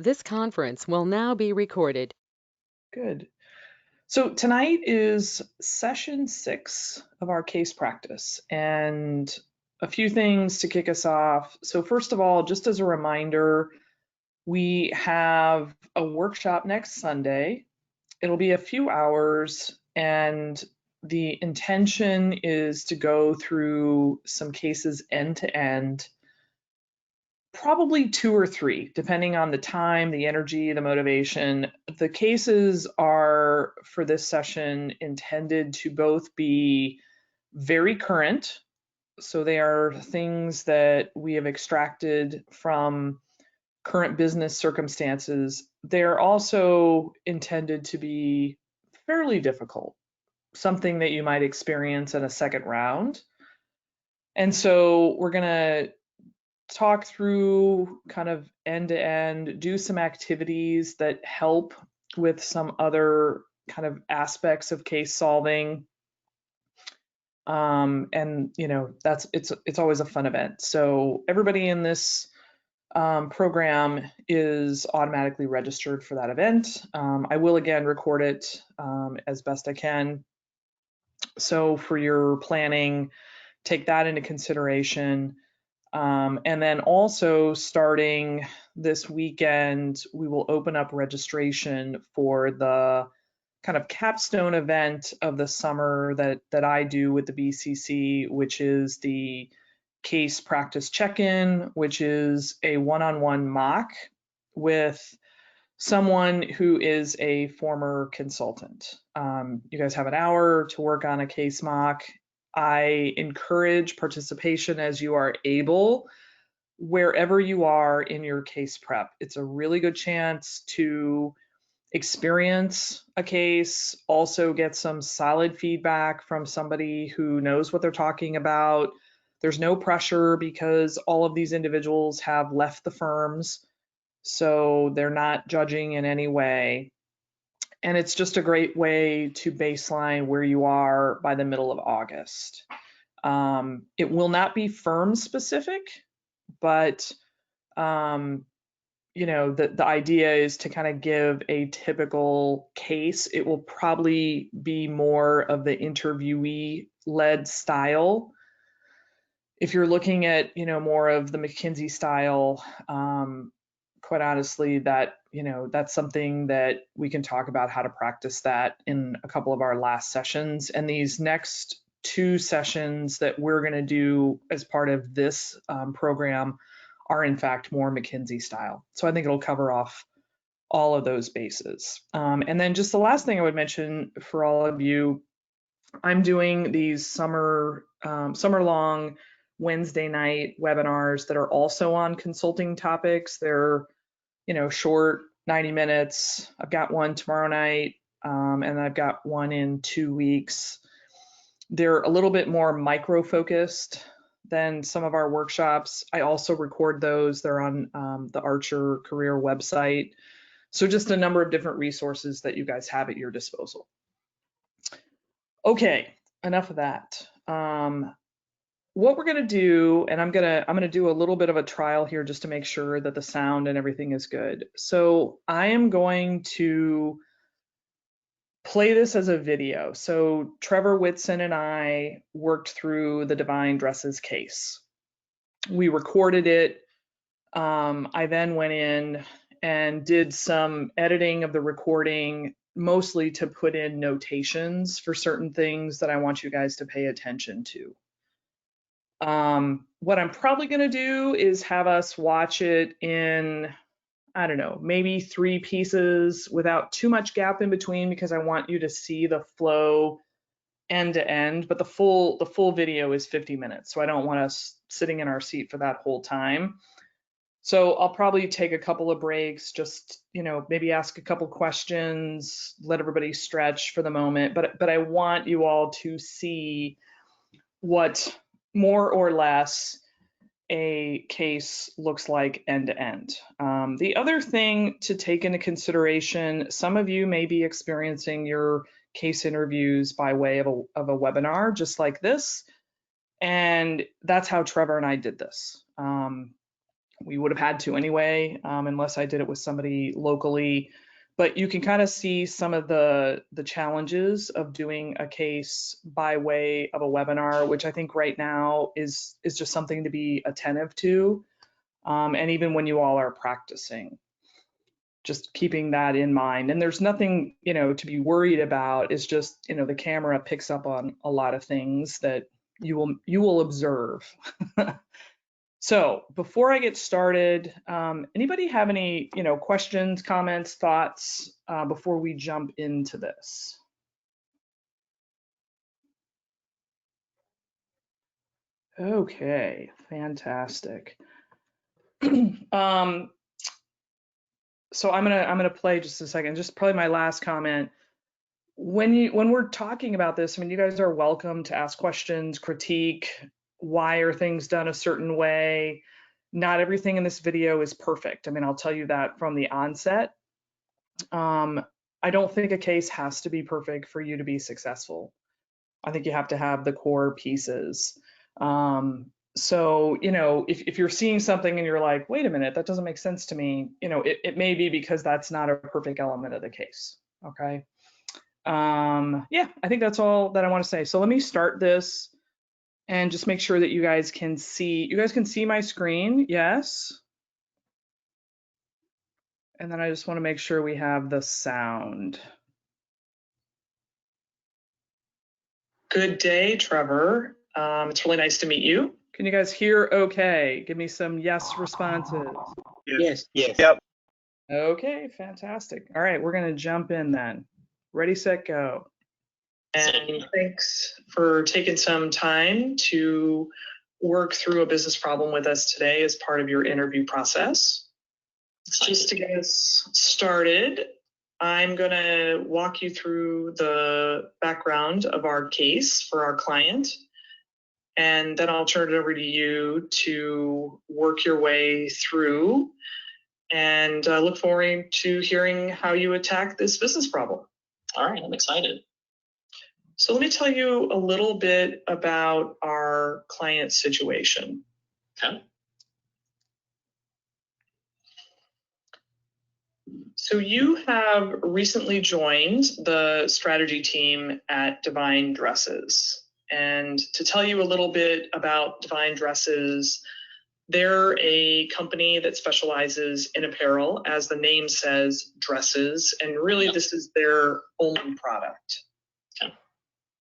This conference will now be recorded. Good. So tonight is session 6 of our case practice, and a few things to kick us off. So first of all, just as a reminder, we have a workshop next Sunday. It'll be a few hours, and the intention is to go through some cases end to end, probably 2 or 3, depending on the time, the energy, the motivation. The cases are, for this session, intended to both be very current, so they are things that we have extracted from current business circumstances. They're also intended to be fairly difficult, something that you might experience in a second round. And so we're going to talk through kind of end to end, do some activities that help with some other kind of aspects of case solving. And it's always a fun event. So everybody in this program is automatically registered for that event. I will again record it as best I can. So for your planning, take that into consideration. And then also starting this weekend, we will open up registration for the kind of capstone event of the summer that I do with the BCC, which is the case practice check-in, which is a one-on-one mock with someone who is a former consultant. You guys have an hour to work on a case mock. I encourage participation as you are able, wherever you are in your case prep. It's a really good chance to experience a case, also get some solid feedback from somebody who knows what they're talking about. There's no pressure because all of these individuals have left the firms, so they're not judging in any way. And it's just a great way to baseline where you are by the middle of August. It will not be firm specific, but the idea is to kind of give a typical case. It will probably be more of the interviewee-led style. If you're looking at, more of the McKinsey style, quite honestly, that's something that we can talk about how to practice that in a couple of our last sessions. And these next 2 sessions that we're going to do as part of this program are in fact more McKinsey style. So I think it'll cover off all of those bases. And then just the last thing I would mention for all of you, I'm doing these summer-long Wednesday night webinars that are also on consulting topics. They're, short, 90 minutes. I've got one tomorrow night, and I've got one in 2 weeks. They're a little bit more micro-focused than some of our workshops. I also record those. They're on the Archer Career website. So just a number of different resources that you guys have at your disposal. Okay, enough of that. What we're gonna do, and I'm gonna do a little bit of a trial here just to make sure that the sound and everything is good. So I am going to play this as a video. So Trevor Whitson and I worked through the Divine Dresses case. We recorded it. I then went in and did some editing of the recording, mostly to put in notations for certain things that I want you guys to pay attention to. What I'm probably going to do is have us watch it in, I don't know, maybe 3 pieces without too much gap in between, because I want you to see the flow end to end. But the full video is 50 minutes, so I don't want us sitting in our seat for that whole time. So I'll probably take a couple of breaks, just, maybe ask a couple questions, let everybody stretch for the moment. But I want you all to see what more or less a case looks like end to end. The other thing to take into consideration, some of you may be experiencing your case interviews by way of a webinar just like this, and that's how Trevor and I did this. We would have had to anyway, unless I did it with somebody locally. But you can kind of see some of the challenges of doing a case by way of a webinar, which I think right now is just something to be attentive to. And even when you all are practicing, just keeping that in mind. And there's nothing, to be worried about. It's just, the camera picks up on a lot of things that you will observe. So before I get started, anybody have any, questions, comments, thoughts before we jump into this? Okay, fantastic. So I'm gonna play just a second. Just probably my last comment. When we're talking about this, I mean, you guys are welcome to ask questions, critique. Why are things done a certain way? Not everything in this video is perfect. I mean, I'll tell you that from the onset. I don't think a case has to be perfect for you to be successful. I think you have to have the core pieces. So, if you're seeing something and you're like, wait a minute, that doesn't make sense to me, it may be because that's not a perfect element of the case. Okay. Yeah, I think that's all that I want to say. So let me start this and just make sure that you guys can see. You guys can see my screen, yes? And then I just want to make sure we have the sound. Good day, Trevor. It's really nice to meet you. Can you guys hear okay? Give me some yes responses. Yes. Yes. Yep. Okay, fantastic. All right, we're going to jump in then. Ready, set, go. And thanks for taking some time to work through a business problem with us today as part of your interview process. Just to get us started, I'm going to walk you through the background of our case for our client, and then I'll turn it over to you to work your way through, and look forward to hearing how you attack this business problem. All right, I'm excited. So let me tell you a little bit about our client situation. Okay. So you have recently joined the strategy team at Divine Dresses. And to tell you a little bit about Divine Dresses, they're a company that specializes in apparel, as the name says, dresses, and really this is their only product. Okay.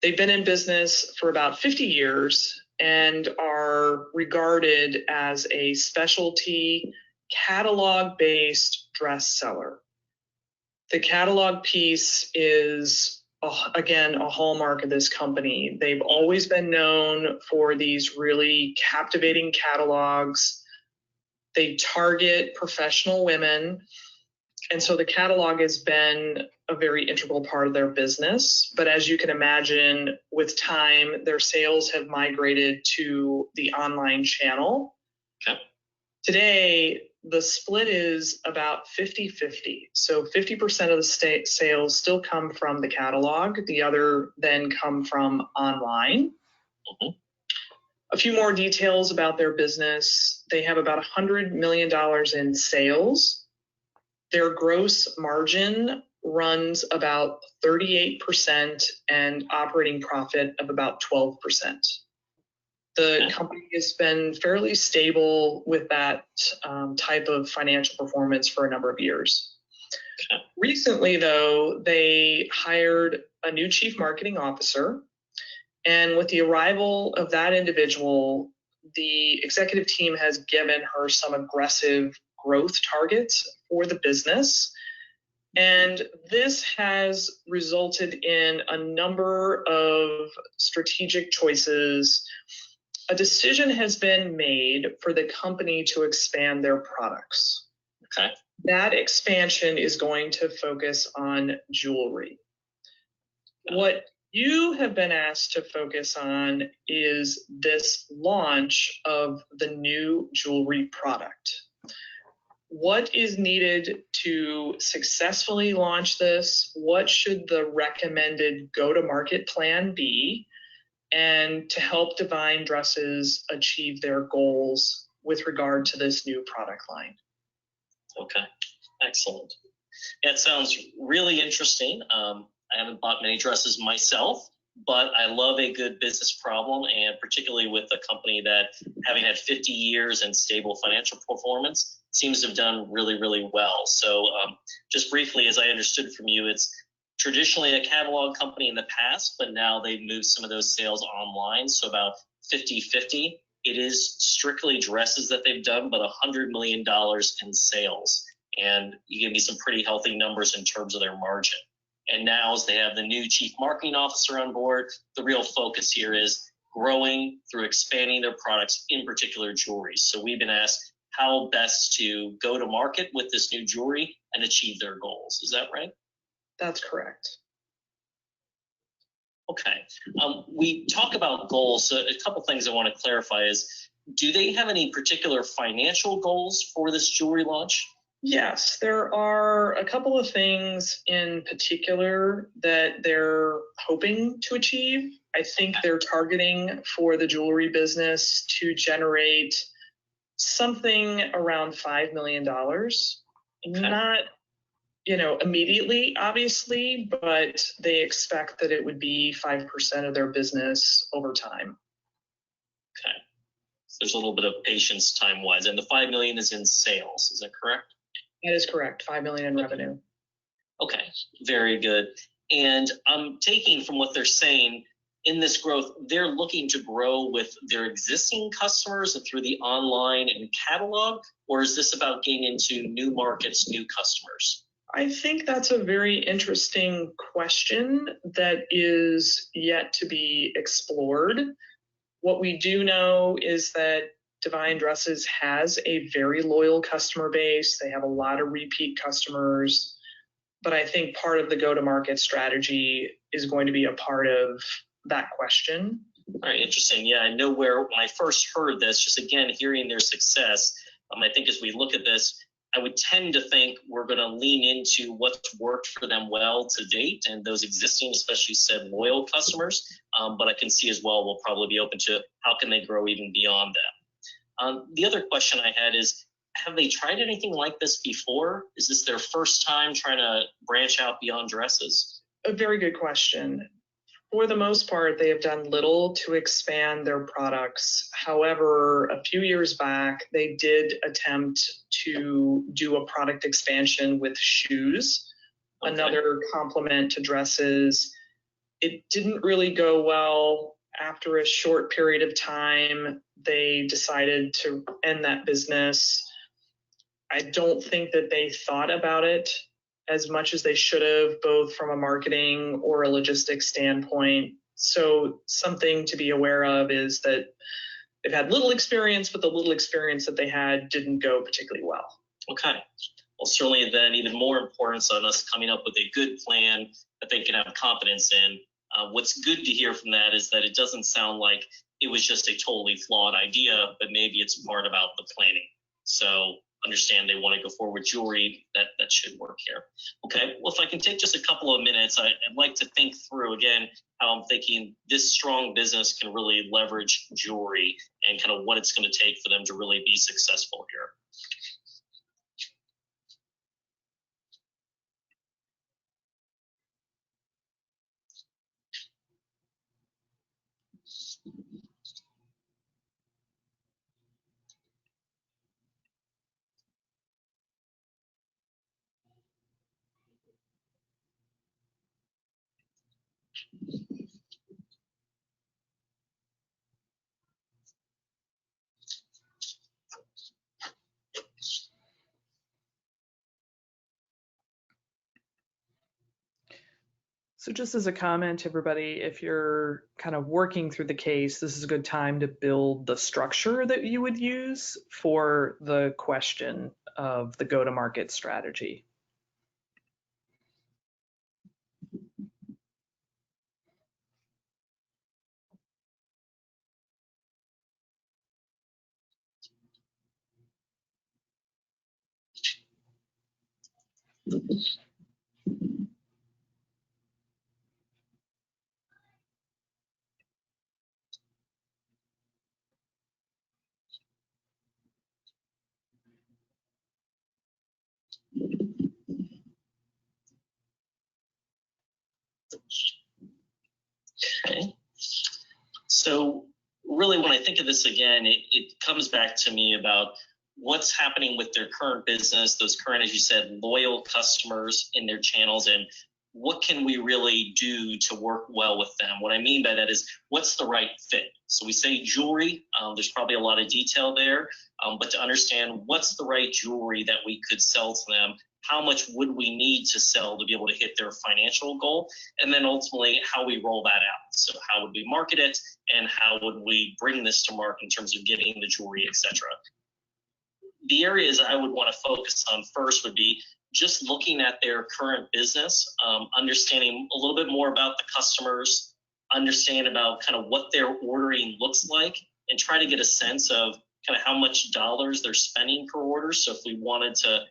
They've been in business for about 50 years and are regarded as a specialty catalog-based dress seller. The catalog piece is, again, a hallmark of this company. They've always been known for these really captivating catalogs. They target professional women. And so the catalog has been a very integral part of their business. But as you can imagine, with time, their sales have migrated to the online channel. Okay. Today, the split is about 50-50. So 50% of the sales still come from the catalog. The other then come from online. Mm-hmm. A few more details about their business. They have about $100 million in sales. Their gross margin runs about 38% and operating profit of about 12%. The company has been fairly stable with that type of financial performance for a number of years. Recently, though, they hired a new chief marketing officer. And with the arrival of that individual, the executive team has given her some aggressive growth targets for the business. And this has resulted in a number of strategic choices. A decision has been made for the company to expand their products. Okay. That expansion is going to focus on jewelry. What you have been asked to focus on is this launch of the new jewelry product. What is needed to successfully launch this? What should the recommended go-to-market plan be? And to help Divine Dresses achieve their goals with regard to this new product line. Okay, excellent. That sounds really interesting. I haven't bought many dresses myself, but I love a good business problem, and particularly with a company that, having had 50 years and stable financial performance, seems to have done really, really well. So just briefly, as I understood from you, it's traditionally a catalog company in the past, but now they've moved some of those sales online, so about 50-50. It is strictly dresses that they've done, but $100 million in sales. And you give me some pretty healthy numbers in terms of their margin. And now, as they have the new chief marketing officer on board, the real focus here is growing through expanding their products, in particular jewelry. So we've been asked how best to go to market with this new jewelry and achieve their goals. Is that right? That's correct. Okay. We talk about goals. So a couple things I want to clarify is, do they have any particular financial goals for this jewelry launch? Yes, there are a couple of things in particular that they're hoping to achieve. I think they're targeting for the jewelry business to generate something around $5 million. Okay. Not, immediately, obviously, but they expect that it would be 5% of their business over time. Okay. So there's a little bit of patience time-wise, and the $5 million is in sales. Is that correct? That is correct. $5 million in revenue. Okay, very good. And I'm taking from what they're saying, in this growth, they're looking to grow with their existing customers and through the online and catalog, or is this about getting into new markets, new customers? I think that's a very interesting question that is yet to be explored. What we do know is that Divine Dresses has a very loyal customer base. They have a lot of repeat customers, but I think part of the go-to-market strategy is going to be a part of that question. All right, interesting. Yeah, I know when I first heard this, just again, hearing their success, I think as we look at this, I would tend to think we're going to lean into what's worked for them well to date and those existing, especially said loyal customers. But I can see as well, we'll probably be open to how can they grow even beyond that. The other question I had is, have they tried anything like this before? Is this their first time trying to branch out beyond dresses? A very good question. For the most part, they have done little to expand their products. However, a few years back, they did attempt to do a product expansion with shoes, okay, another complement to dresses. It didn't really go well. After a short period of time, they decided to end that business. I don't think that they thought about it as much as they should have, both from a marketing or a logistics standpoint. So something to be aware of is that they've had little experience, but the little experience that they had didn't go particularly well. Okay. Well, certainly then even more importance on us coming up with a good plan that they can have confidence in. What's good to hear from that is that it doesn't sound like it was just a totally flawed idea, but maybe it's part about the planning. So understand they want to go forward with jewelry, that should work here. Okay, well, if I can take just a couple of minutes, I'd like to think through again how I'm thinking this strong business can really leverage jewelry and kind of what it's going to take for them to really be successful here. So just as a comment, everybody, if you're kind of working through the case, this is a good time to build the structure that you would use for the question of the go-to-market strategy. So really, when I think of this again, it comes back to me about what's happening with their current business, those current, as you said, loyal customers in their channels, and what can we really do to work well with them? What I mean by that is, what's the right fit? So we say jewelry, there's probably a lot of detail there, but to understand what's the right jewelry that we could sell to them, how much would we need to sell to be able to hit their financial goal, and then ultimately how we roll that out. So how would we market it, and how would we bring this to market in terms of getting the jewelry, etc. The areas I would want to focus on first would be just looking at their current business, understanding a little bit more about the customers, understand about kind of what their ordering looks like, and try to get a sense of kind of how much dollars they're spending per order. So if we wanted to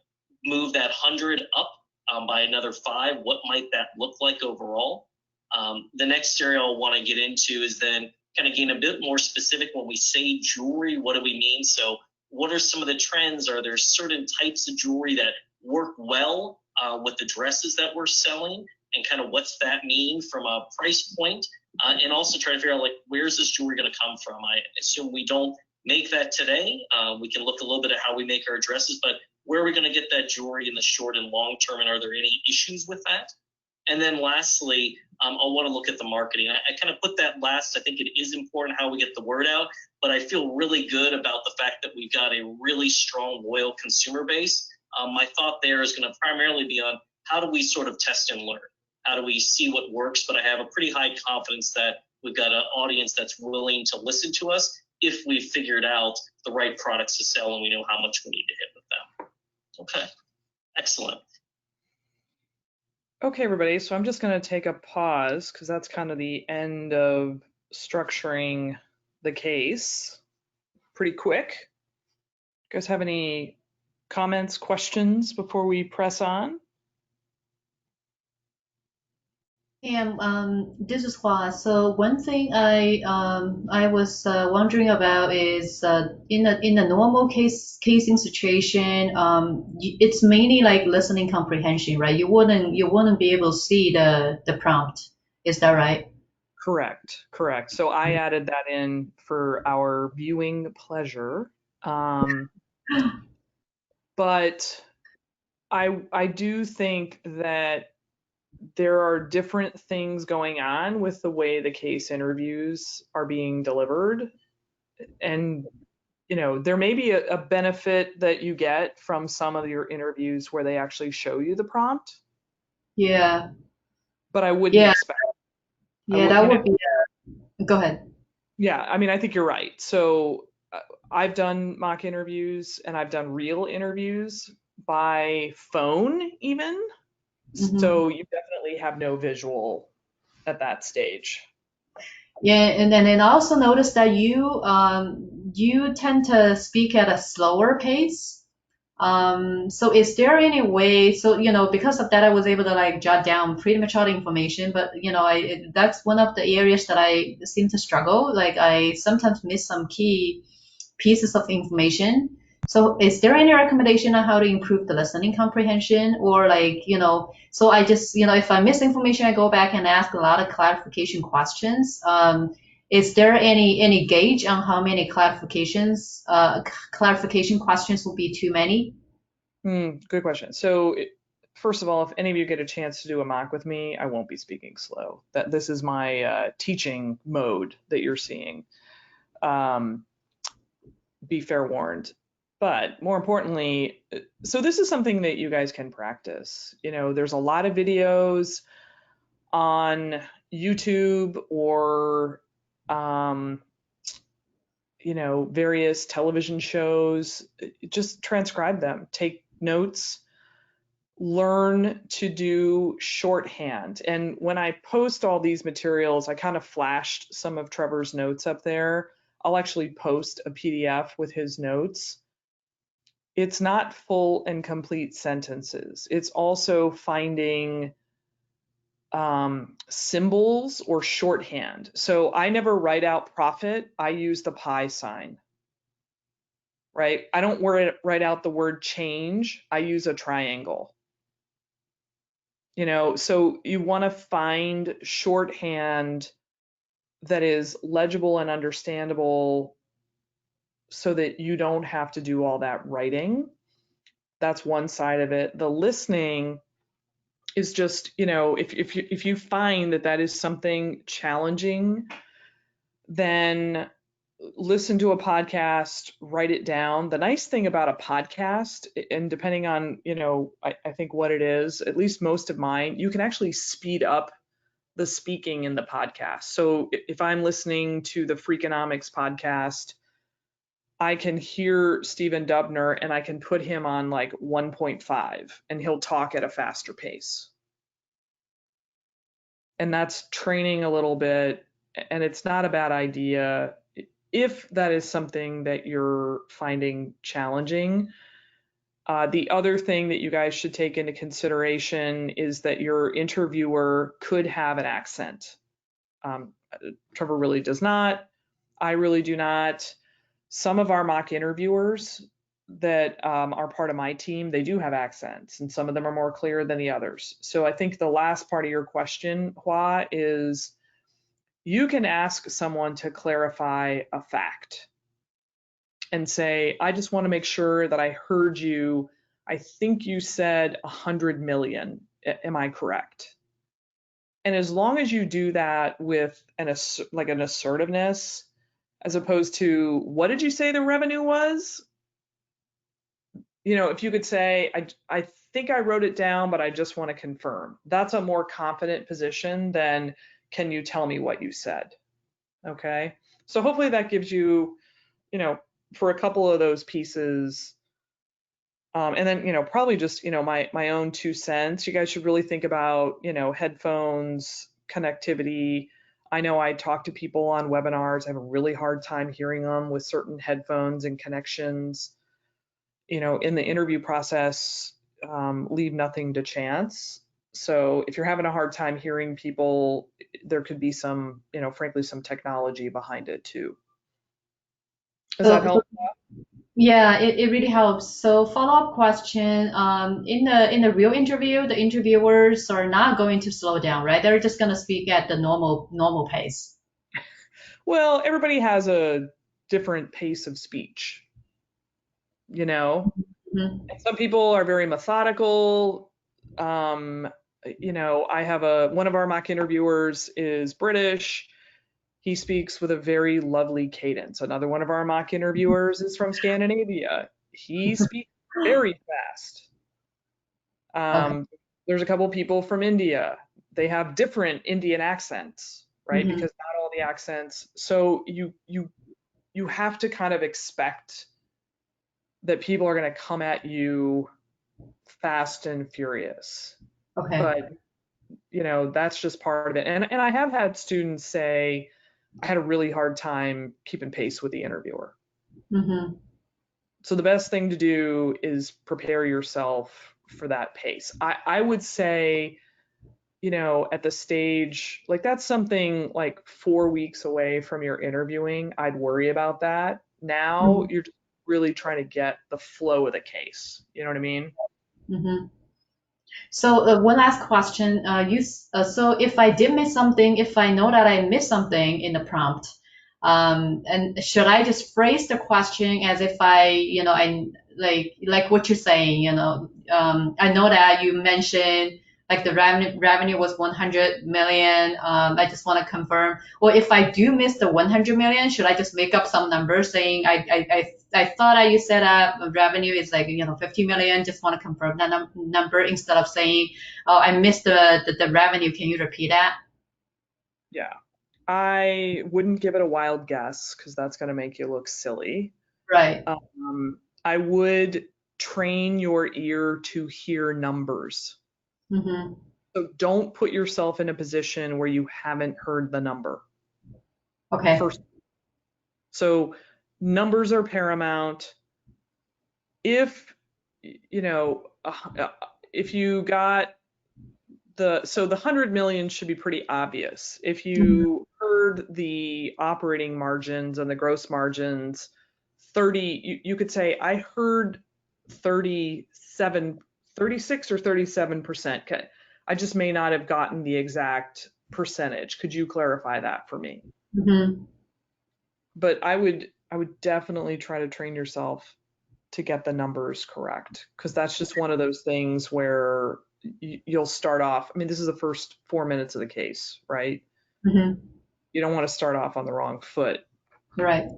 move that 100 up by another 5, what might that look like overall? The next area I'll want to get into is then kind of getting a bit more specific. When we say jewelry, what do we mean? So what are some of the trends? Are there certain types of jewelry that work well with the dresses that we're selling, and kind of what's that mean from a price point? And also try to figure out, like, where's this jewelry going to come from? I assume we don't make that today. We can look a little bit at how we make our dresses, but where are we going to get that jewelry in the short and long term, and are there any issues with that? And then lastly, I'll want to look at the marketing. I kind of put that last. I think it is important how we get the word out, but I feel really good about the fact that we've got a really strong, loyal consumer base. My thought there is going to primarily be on how do we sort of test and learn? How do we see what works? But I have a pretty high confidence that we've got an audience that's willing to listen to us if we've figured out the right products to sell and we know how much we need to hit with them. Okay, excellent. Okay, everybody, so I'm just going to take a pause because that's kind of the end of structuring the case. Pretty quick. You guys have any comments, questions before we press on? This is Hua. So one thing I was wondering about is in a normal casing situation, it's mainly like listening comprehension, right? You wouldn't be able to see the prompt. Is that right? Correct. So I added that in for our viewing pleasure. But I do think that there are different things going on with the way the case interviews are being delivered. And, you know, there may be a benefit that you get from some of your interviews where they actually show you the prompt, Yeah. but I wouldn't Yeah. expect. Yeah, that would be. Go ahead. Yeah, I mean, I think you're right. So I've done mock interviews and I've done real interviews by phone even. So you definitely have no visual at that stage. Yeah, and then I also noticed that you tend to speak at a slower pace. So is there any way, so, you know, because of that, I was able to like jot down pretty much all the information, but, you know, that's one of the areas that I seem to struggle. Like I sometimes miss some key pieces of information. So is there any recommendation on how to improve the listening comprehension, or like, you know, so I just, you know, if I miss information, I go back and ask a lot of clarification questions. Is there any gauge on how many clarification questions will be too many? Good question. So first of all, if any of you get a chance to do a mock with me, I won't be speaking slow. This is my teaching mode that you're seeing. Be fair warned. But more importantly, so this is something that you guys can practice. You know, there's a lot of videos on YouTube or, you know, various television shows. Just transcribe them, take notes, learn to do shorthand. And when I post all these materials, I kind of flashed some of Trevor's notes up there. I'll actually post a PDF with his notes. It's not full and complete sentences. It's also finding symbols or shorthand. So I never write out profit. I use the pi sign, right? I don't write out the word change. I use a triangle. You know, so you want to find shorthand that is legible and understandable so that you don't have to do all that writing. That's one side of it. The listening is just, if you find that that is something challenging, then listen to a podcast, write it down. The nice thing about a podcast, and depending on, I think what it is, at least most of mine, you can actually speed up the speaking in the podcast. So if I'm listening to the Freakonomics podcast, I can hear Stephen Dubner and I can put him on like 1.5 and he'll talk at a faster pace. And that's training a little bit, and it's not a bad idea if that is something that you're finding challenging. The other thing that you guys should take into consideration is that your interviewer could have an accent. Trevor really does not. I really do not. Some of our mock interviewers that are part of my team, they do have accents, and some of them are more clear than the others. So I think the last part of your question, Hua, is you can ask someone to clarify a fact and say, I just want to make sure that I heard you. I think you said 100 million. Am I correct? And as long as you do that with an assertiveness, as opposed to, what did you say the revenue was? If you could say, I think I wrote it down, but I just want to confirm. That's a more confident position than, can you tell me what you said? Okay. So hopefully that gives you, for a couple of those pieces, and then, probably just, my own 2 cents. You guys should really think about, headphones, connectivity. I know I talk to people on webinars. I have a really hard time hearing them with certain headphones and connections. In the interview process, leave nothing to chance. So if you're having a hard time hearing people, there could be some, frankly, some technology behind it too. Does that help? Yeah, it really helps. So follow-up question, in the real interview, the interviewers are not going to slow down, right? They're just going to speak at the normal pace. Well, everybody has a different pace of speech, Mm-hmm. And some people are very methodical. I have one of our mock interviewers is British. He speaks with a very lovely cadence. Another one of our mock interviewers is from Scandinavia. He speaks very fast. Okay. There's a couple people from India. They have different Indian accents, right? Mm-hmm. Because not all the accents. So you have to kind of expect that people are going to come at you fast and furious. Okay. But that's just part of it. And I have had students say, I had a really hard time keeping pace with the interviewer. Mm-hmm. So the best thing to do is prepare yourself for that pace. I would say, at the stage, like that's something like 4 weeks away from your interviewing, I'd worry about that. Now you're just really trying to get the flow of the case. You know what I mean? Mm-hmm. So one last question. So if I did miss something, if I know that I missed something in the prompt, and should I just phrase the question as if I like what you're saying, I know that you mentioned like the revenue was 100 million. I just want to confirm. Or if I do miss the 100 million, should I just make up some numbers saying I thought you said revenue is like 50 million. Just want to confirm that number instead of saying, oh, I missed the revenue. Can you repeat that? Yeah. I wouldn't give it a wild guess because that's going to make you look silly. Right. I would train your ear to hear numbers. Mm-hmm. So don't put yourself in a position where you haven't heard the number. Okay. First. So numbers are paramount. If you got the 100 million should be pretty obvious. If you heard the operating margins and the gross margins 30, you could say I heard 36 or 37%. I just may not have gotten the exact percentage. Could you clarify that for me? Mm-hmm. But I would definitely try to train yourself to get the numbers correct, because that's just one of those things where you'll start off. I mean, this is the first 4 minutes of the case, right? Mm-hmm. You don't want to start off on the wrong foot. Right.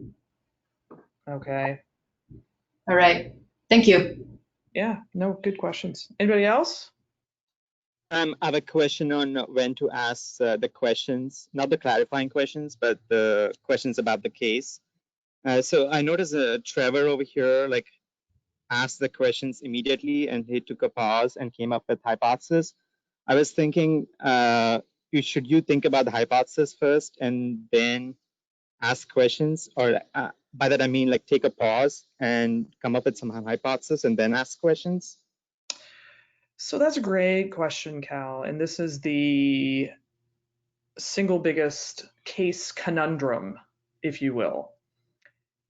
Okay. All right. Thank you. Yeah, no, good questions. Anybody else? I have a question on when to ask the questions, not the clarifying questions, but the questions about the case. So I noticed Trevor over here, like, asked the questions immediately, and he took a pause and came up with hypothesis. I was thinking, should you think about the hypothesis first and then ask questions? Or by that I mean, like, take a pause and come up with some hypothesis and then ask questions? So that's a great question, Cal. And this is the single biggest case conundrum, if you will.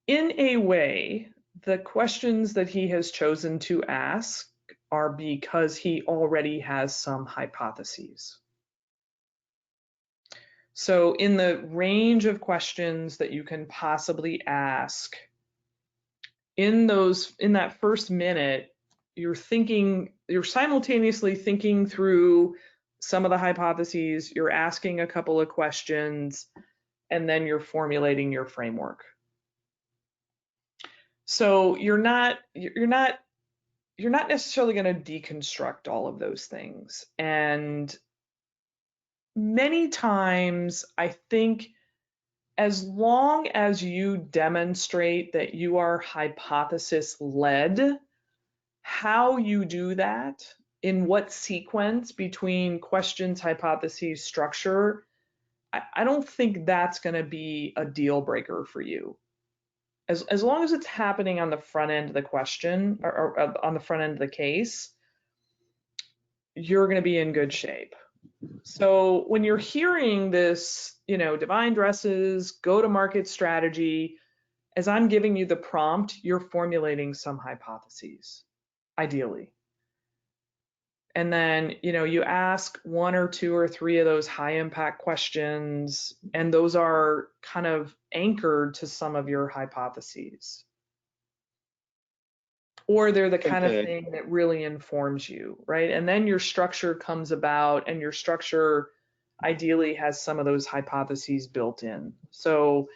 In a way, the questions that he has chosen to ask are because he already has some hypotheses. So in the range of questions that you can possibly ask, in that first minute, you're simultaneously thinking through some of the hypotheses, you're asking a couple of questions, and then you're formulating your framework. So you're not necessarily going to deconstruct all of those things. And many times, I think, as long as you demonstrate that you are hypothesis led, how you do that, in what sequence between questions, hypotheses, structure, I don't think that's going to be a deal breaker for you. As long as it's happening on the front end of the question, or on the front end of the case, you're going to be in good shape. So when you're hearing this, Divine Dresses, go-to-market strategy, as I'm giving you the prompt, you're formulating some hypotheses, ideally. And then, you ask one or two or three of those high impact questions, and those are kind of anchored to some of your hypotheses. Or they're the kind of thing that really informs you, right? And then your structure comes about, and your structure ideally has some of those hypotheses built in. So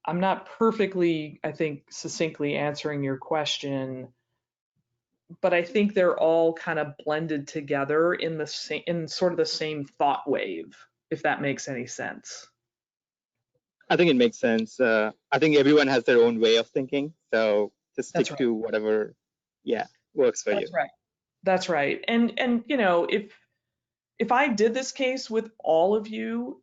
I'm not perfectly, I think, succinctly answering your question, but I think they're all kind of blended together in sort of the same thought wave, if that makes any sense. I think it makes sense. I think everyone has their own way of thinking, so just stick to whatever, works for you. That's right. That's right. And if I did this case with all of you,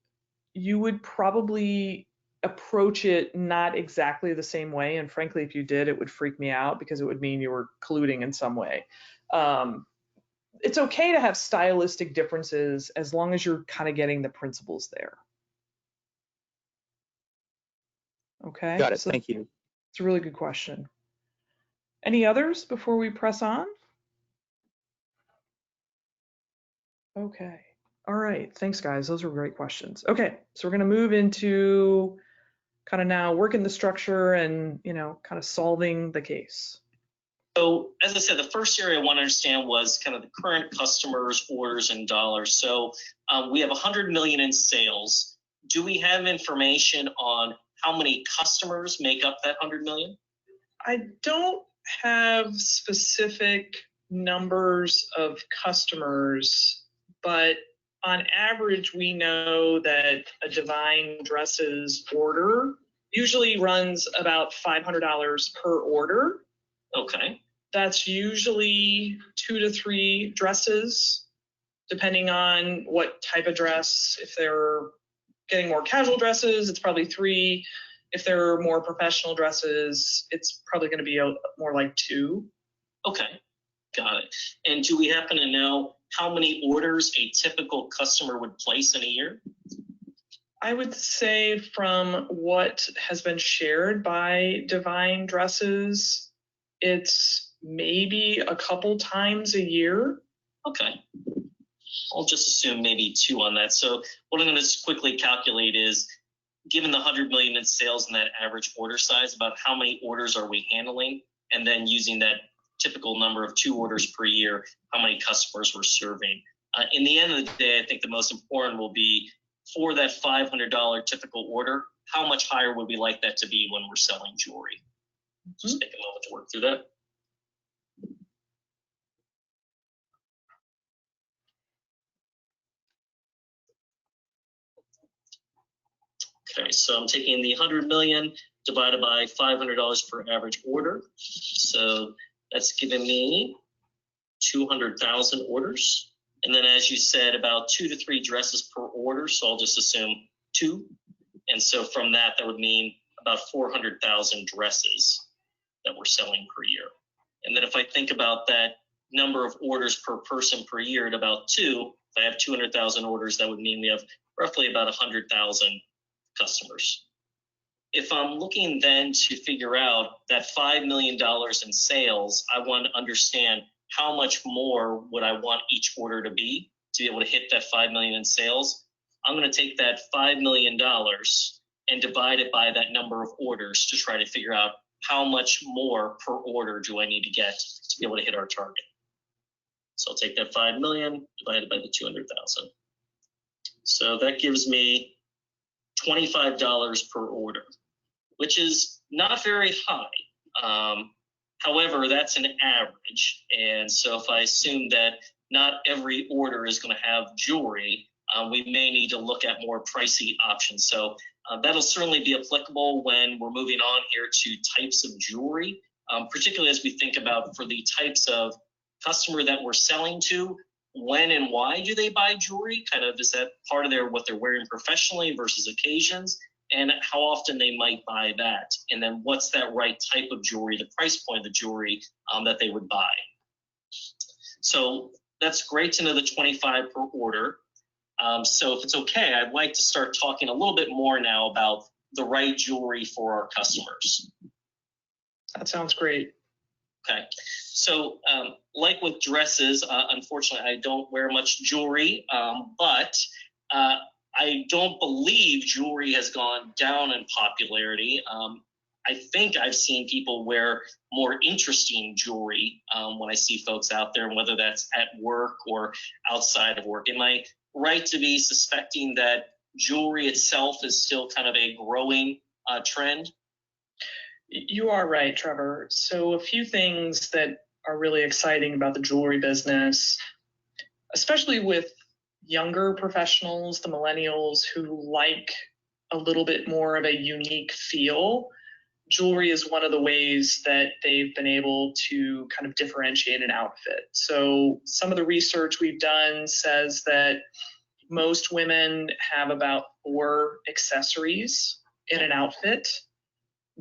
you would probably approach it not exactly the same way. And frankly, if you did, it would freak me out, because it would mean you were colluding in some way. It's okay to have stylistic differences as long as you're kind of getting the principles there. Okay. Got it. So thank you. It's a really good question. Any others before we press on? Okay. All right. Thanks, guys. Those were great questions. Okay. So we're going to move into kind of now working the structure and, kind of solving the case. So as I said, the first area I want to understand was kind of the current customers, orders, and dollars. So we have 100 million in sales. Do we have information on how many customers make up that 100 million? I don't have specific numbers of customers, but on average, we know that a Divine Dresses order usually runs about $500 per order. Okay. That's usually 2 to 3 dresses, depending on what type of dress. If they're getting more casual dresses, it's probably 3. If they're more professional dresses, it's probably going to be more like 2. Okay, got it. And do we happen to know how many orders a typical customer would place in a year? I would say from what has been shared by Divine Dresses, it's maybe a couple times a year. Okay. I'll just assume maybe 2 on that. So what I'm going to quickly calculate is given the 100 million in sales and that average order size, about how many orders are we handling, and then using that typical number of 2 orders per year, how many customers we're serving. In the end of the day, I think the most important will be for that $500 typical order, how much higher would we like that to be when we're selling jewelry? Just take a moment to work through that. Okay, so I'm taking the 100 million divided by $500 per average order. So that's giving me 200,000 orders. And then, as you said, about 2 to 3 dresses per order. So I'll just assume 2. And so from that, that would mean about 400,000 dresses that we're selling per year. And then if I think about that number of orders per person per year at about 2, if I have 200,000 orders, that would mean we have roughly about 100,000 customers. If I'm looking then to figure out that $5 million in sales, I want to understand how much more would I want each order to be able to hit that 5 million in sales. I'm going to take that $5 million and divide it by that number of orders to try to figure out how much more per order do I need to get to be able to hit our target. So I'll take that 5 million divided by the 200,000. So that gives me $25 per order, which is not very high. However, that's an average. And so if I assume that not every order is going to have jewelry, we may need to look at more pricey options. So that'll certainly be applicable when we're moving on here to types of jewelry, particularly as we think about for the types of customer that we're selling to, when and why do they buy jewelry? Kind of, is that part of what they're wearing professionally versus occasions? And how often they might buy that, and then what's that right type of jewelry, the price point of the jewelry that they would buy. So that's great to know the 25 per order. So if it's okay, I'd like to start talking a little bit more now about the right jewelry for our customers. That sounds great. Okay, so like with dresses, unfortunately, I don't wear much jewelry, but I don't believe jewelry has gone down in popularity. I think I've seen people wear more interesting jewelry when I see folks out there, whether that's at work or outside of work. Am I right to be suspecting that jewelry itself is still kind of a growing trend? You are right, Trevor. So a few things that are really exciting about the jewelry business, especially with younger professionals, the millennials who like a little bit more of a unique feel. Jewelry is one of the ways that they've been able to kind of differentiate an outfit. So some of the research we've done says that most women have about 4 accessories in an outfit.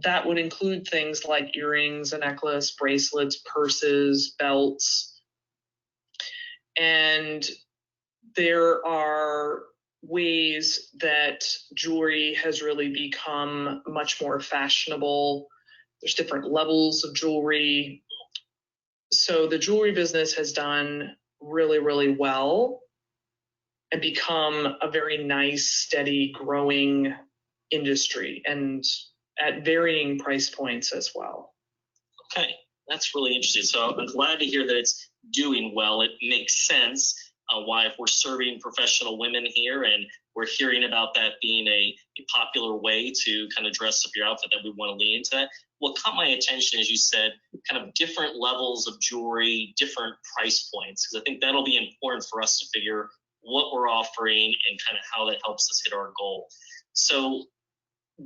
That would include things like earrings, a necklace, bracelets, purses, belts. And there are ways that jewelry has really become much more fashionable. There's different levels of jewelry. So the jewelry business has done really, really well and become a very nice, steady, growing industry, and at varying price points as well. Okay, that's really interesting. So I'm glad to hear that it's doing well. It makes sense why, if we're serving professional women here and we're hearing about that being a popular way to kind of dress up your outfit, that we want to lean into that. What caught my attention, as you said, kind of different levels of jewelry, different price points, because I think that'll be important for us to figure what we're offering and kind of how that helps us hit our goal. So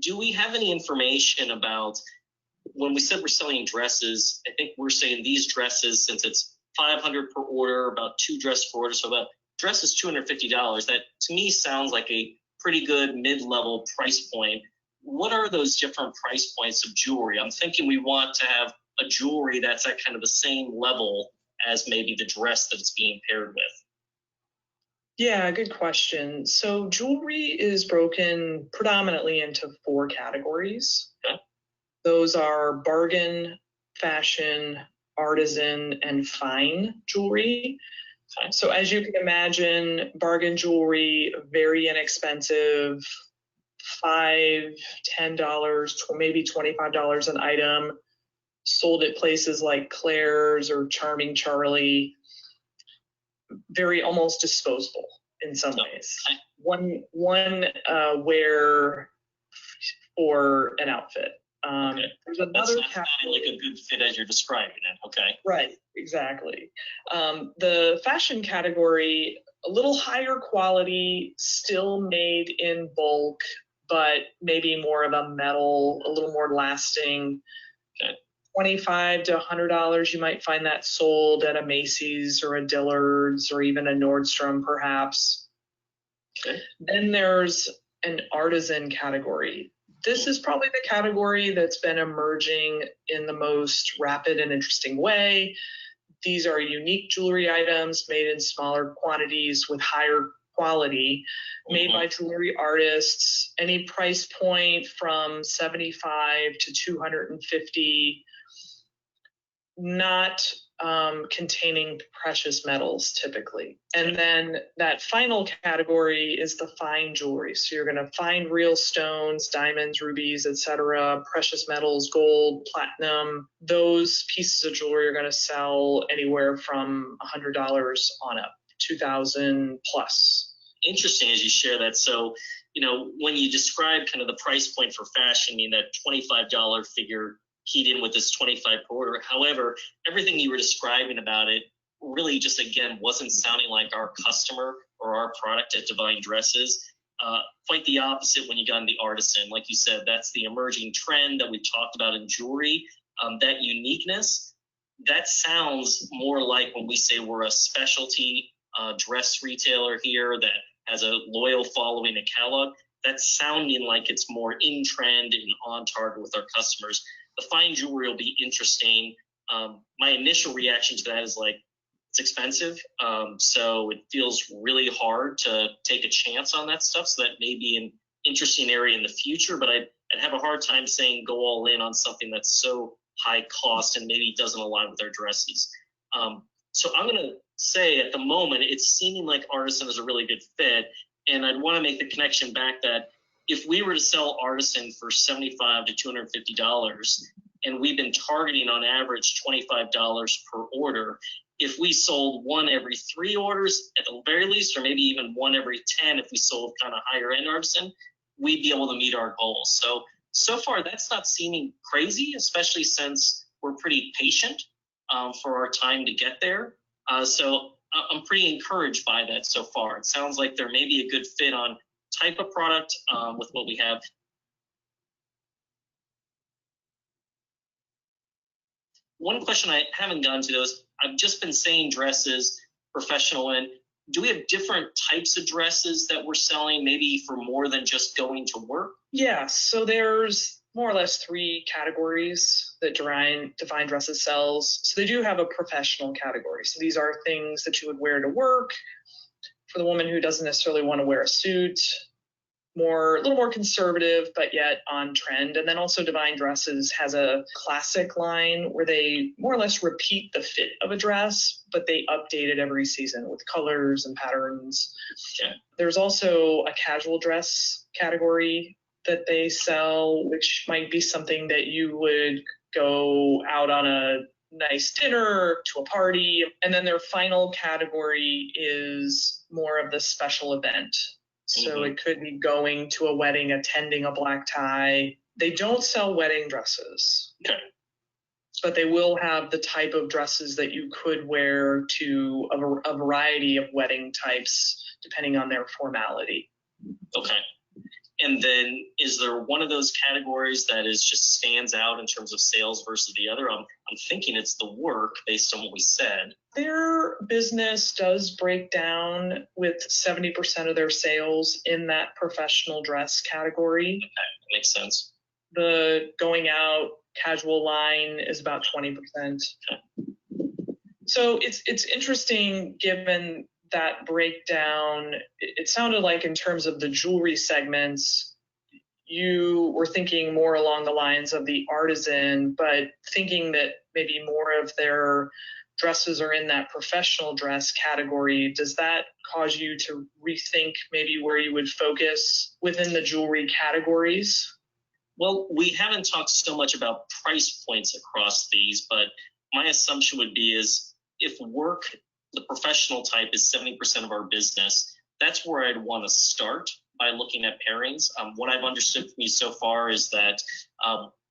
do we have any information about, when we said we're selling dresses, I think we're saying these dresses, since it's $500 per order, about 2 dresses per order, so about dresses $250. That to me sounds like a pretty good mid-level price point. What are those different price points of jewelry? I'm thinking we want to have a jewelry that's at kind of the same level as maybe the dress that it's being paired with. Yeah, good question. So jewelry is broken predominantly into 4 categories. Okay. Those are bargain, fashion, artisan, and fine jewelry. Okay. So as you can imagine, bargain jewelry, very inexpensive, $5, $10, maybe $25 an item, sold at places like Claire's or Charming Charlie. Very almost disposable in some ways. One wear for an outfit. Okay. There's That's another not sounding like a good fit as you're describing it. Okay. Right, exactly. The fashion category, a little higher quality, still made in bulk, but maybe more of a metal, a little more lasting. Okay. $25 to $100, you might find that sold at a Macy's or a Dillard's or even a Nordstrom, perhaps. Okay. Then there's an artisan category. This is probably the category that's been emerging in the most rapid and interesting way. These are unique jewelry items made in smaller quantities with higher quality, made by jewelry artists, any price point from $75 to $250, not containing precious metals typically. And then that final category is the fine jewelry. So you're going to find real stones, diamonds, rubies, etc., precious metals, gold, platinum. Those pieces of jewelry are going to sell anywhere from $100 on up, $2,000 plus. Interesting as you share that. So, when you describe kind of the price point for fashion, that $25 figure keyed in with this 25 per order. However, everything you were describing about it really just, again, wasn't sounding like our customer or our product at Divine Dresses. Quite the opposite when you got in the artisan. Like you said, that's the emerging trend that we've talked about in jewelry. That uniqueness, that sounds more like when we say we're a specialty dress retailer here that has a loyal following, a catalog. That's sounding like it's more in trend and on target with our customers. The fine jewelry will be interesting. My initial reaction to that is like, it's expensive. So it feels really hard to take a chance on that stuff. So that may be an interesting area in the future, but I'd have a hard time saying go all in on something that's so high cost and maybe doesn't align with our dresses. So I'm going to say at the moment, it's seeming like artisan is a really good fit. And I'd want to make the connection back that if we were to sell artisan for $75 to $250, and we've been targeting on average $25 per order, if we sold one every 3 orders at the very least, or maybe even one every 10 if we sold kind of higher end artisan, we'd be able to meet our goals. So far, that's not seeming crazy, especially since we're pretty patient for our time to get there. So I'm pretty encouraged by that so far. It sounds like there may be a good fit on type of product with what we have. One question I haven't gotten to those, I've just been saying dresses, professional women. Do we have different types of dresses that we're selling, maybe for more than just going to work? Yes, so there's more or less 3 categories that Divine Dresses sells. So they do have a professional category. So these are things that you would wear to work for the woman who doesn't necessarily want to wear a suit, a little more conservative, but yet on trend. And then also Divine Dresses has a classic line where they more or less repeat the fit of a dress, but they update it every season with colors and patterns. Okay. There's also a casual dress category that they sell, which might be something that you would go out on a nice dinner, to a party. And then their final category is more of the special event. So it could be going to a wedding, attending a black tie. They don't sell wedding dresses. Okay. But they will have the type of dresses that you could wear to a variety of wedding types, depending on their formality. Okay. And then is there one of those categories that is just stands out in terms of sales versus the other? I'm thinking it's the work based on what we said. Their business does break down with 70% of their sales in that professional dress category. Okay, that makes sense. The going out casual line is about 20%. Okay. So it's interesting given that breakdown. It sounded like in terms of the jewelry segments, you were thinking more along the lines of the artisan, but thinking that maybe more of their dresses are in that professional dress category, does that cause you to rethink maybe where you would focus within the jewelry categories? Well, we haven't talked so much about price points across these, but my assumption would be is if work, the professional type is 70% of our business, that's where I'd want to start by looking at pairings. What I've understood from you so far is that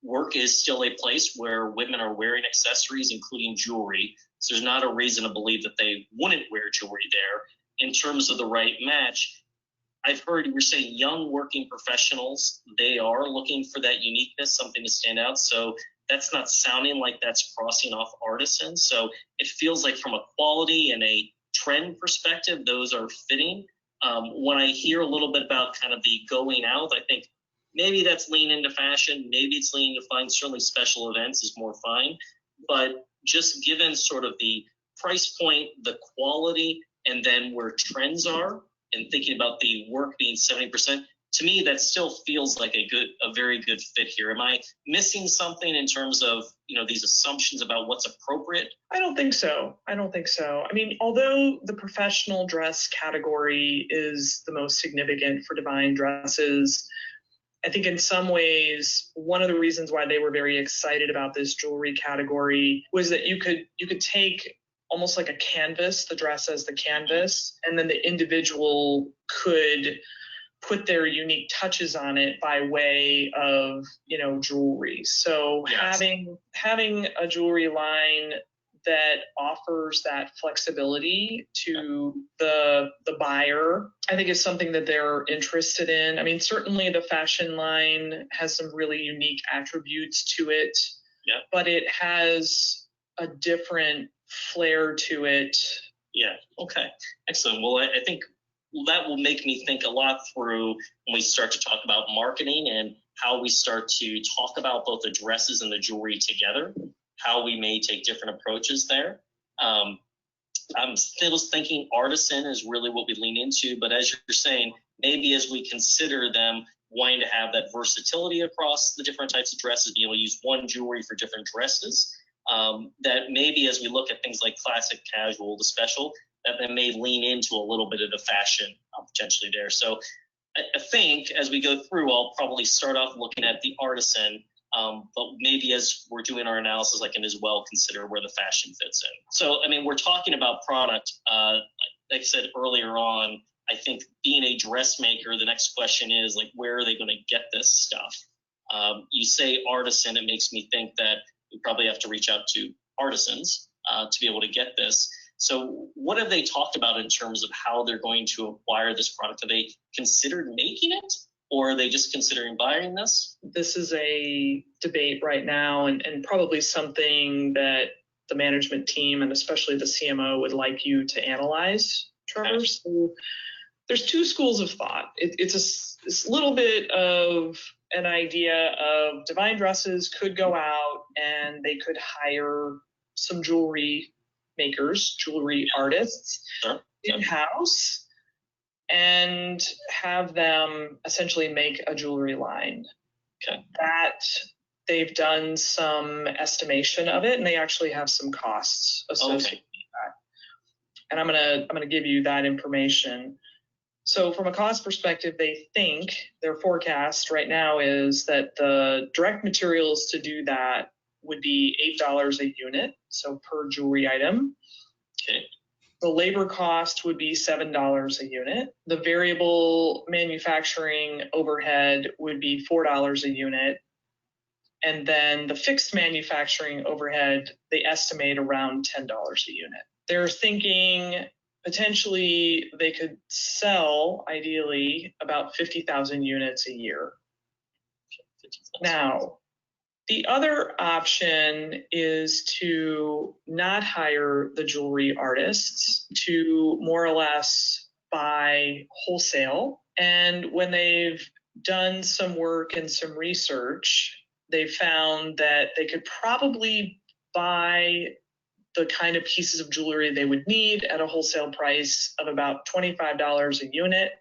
work is still a place where women are wearing accessories, including jewelry. So there's not a reason to believe that they wouldn't wear jewelry there. In terms of the right match, I've heard you were saying young working professionals, they are looking for that uniqueness, something to stand out. So that's not sounding like that's crossing off artisan. So it feels like from a quality and a trend perspective, those are fitting. When I hear a little bit about kind of the going out, I think maybe that's lean into fashion. Maybe it's lean to fine. Certainly special events is more fine. But just given sort of the price point, the quality, and then where trends are, and thinking about the work being 70%, to me, that still feels like a very good fit here. Am I missing something in terms of, these assumptions about what's appropriate? I don't think so. I mean, although the professional dress category is the most significant for Divine Dresses, I think in some ways, one of the reasons why they were very excited about this jewelry category was that you could take almost like a canvas, the dress as the canvas, and then the individual could put their unique touches on it by way of, jewelry. So yes. having a jewelry line that offers that flexibility to the buyer, I think is something that they're interested in. I mean, certainly the fashion line has some really unique attributes to it, but it has a different flair to it. Yeah, okay, excellent. Well, I think that will make me think a lot through when we start to talk about marketing and how we start to talk about both the dresses and the jewelry together, how we may take different approaches there. I'm still thinking artisan is really what we lean into, but as you're saying, maybe as we consider them wanting to have that versatility across the different types of dresses, being able to use one jewelry for different dresses, that maybe as we look at things like classic, casual, the special, that they may lean into a little bit of the fashion potentially there. So I think as we go through, I'll probably start off looking at the artisan, but maybe as we're doing our analysis, I can as well consider where the fashion fits in. So, I mean, we're talking about product. Like I said earlier on, I think being a dressmaker, the next question is like, where are they going to get this stuff? You say artisan, it makes me think that we probably have to reach out to artisans to be able to get this. So what have they talked about in terms of how they're going to acquire this product? Have they considered making it, or are they just considering buying this? This is a debate right now, and probably something that the management team and especially the CMO would like you to analyze, Trevor. Okay. So there's two schools of thought. It's a little bit of an idea of Divine Dresses could go out and they could hire some jewelry makers, jewelry artists in-house, and have them essentially make a jewelry line. Okay. That they've done some estimation of it, and they actually have some costs associated with that. And I'm gonna give you that information. So from a cost perspective, they think their forecast right now is that the direct materials to do that would be $8 a unit, so per jewelry item. Okay. The labor cost would be $7 a unit. The variable manufacturing overhead would be $4 a unit. And then the fixed manufacturing overhead, they estimate around $10 a unit. They're thinking potentially they could sell, ideally, about 50,000 units a year. Now, the other option is to not hire the jewelry artists, to more or less buy wholesale. And when they've done some work and some research, they found that they could probably buy the kind of pieces of jewelry they would need at a wholesale price of about $25 a unit.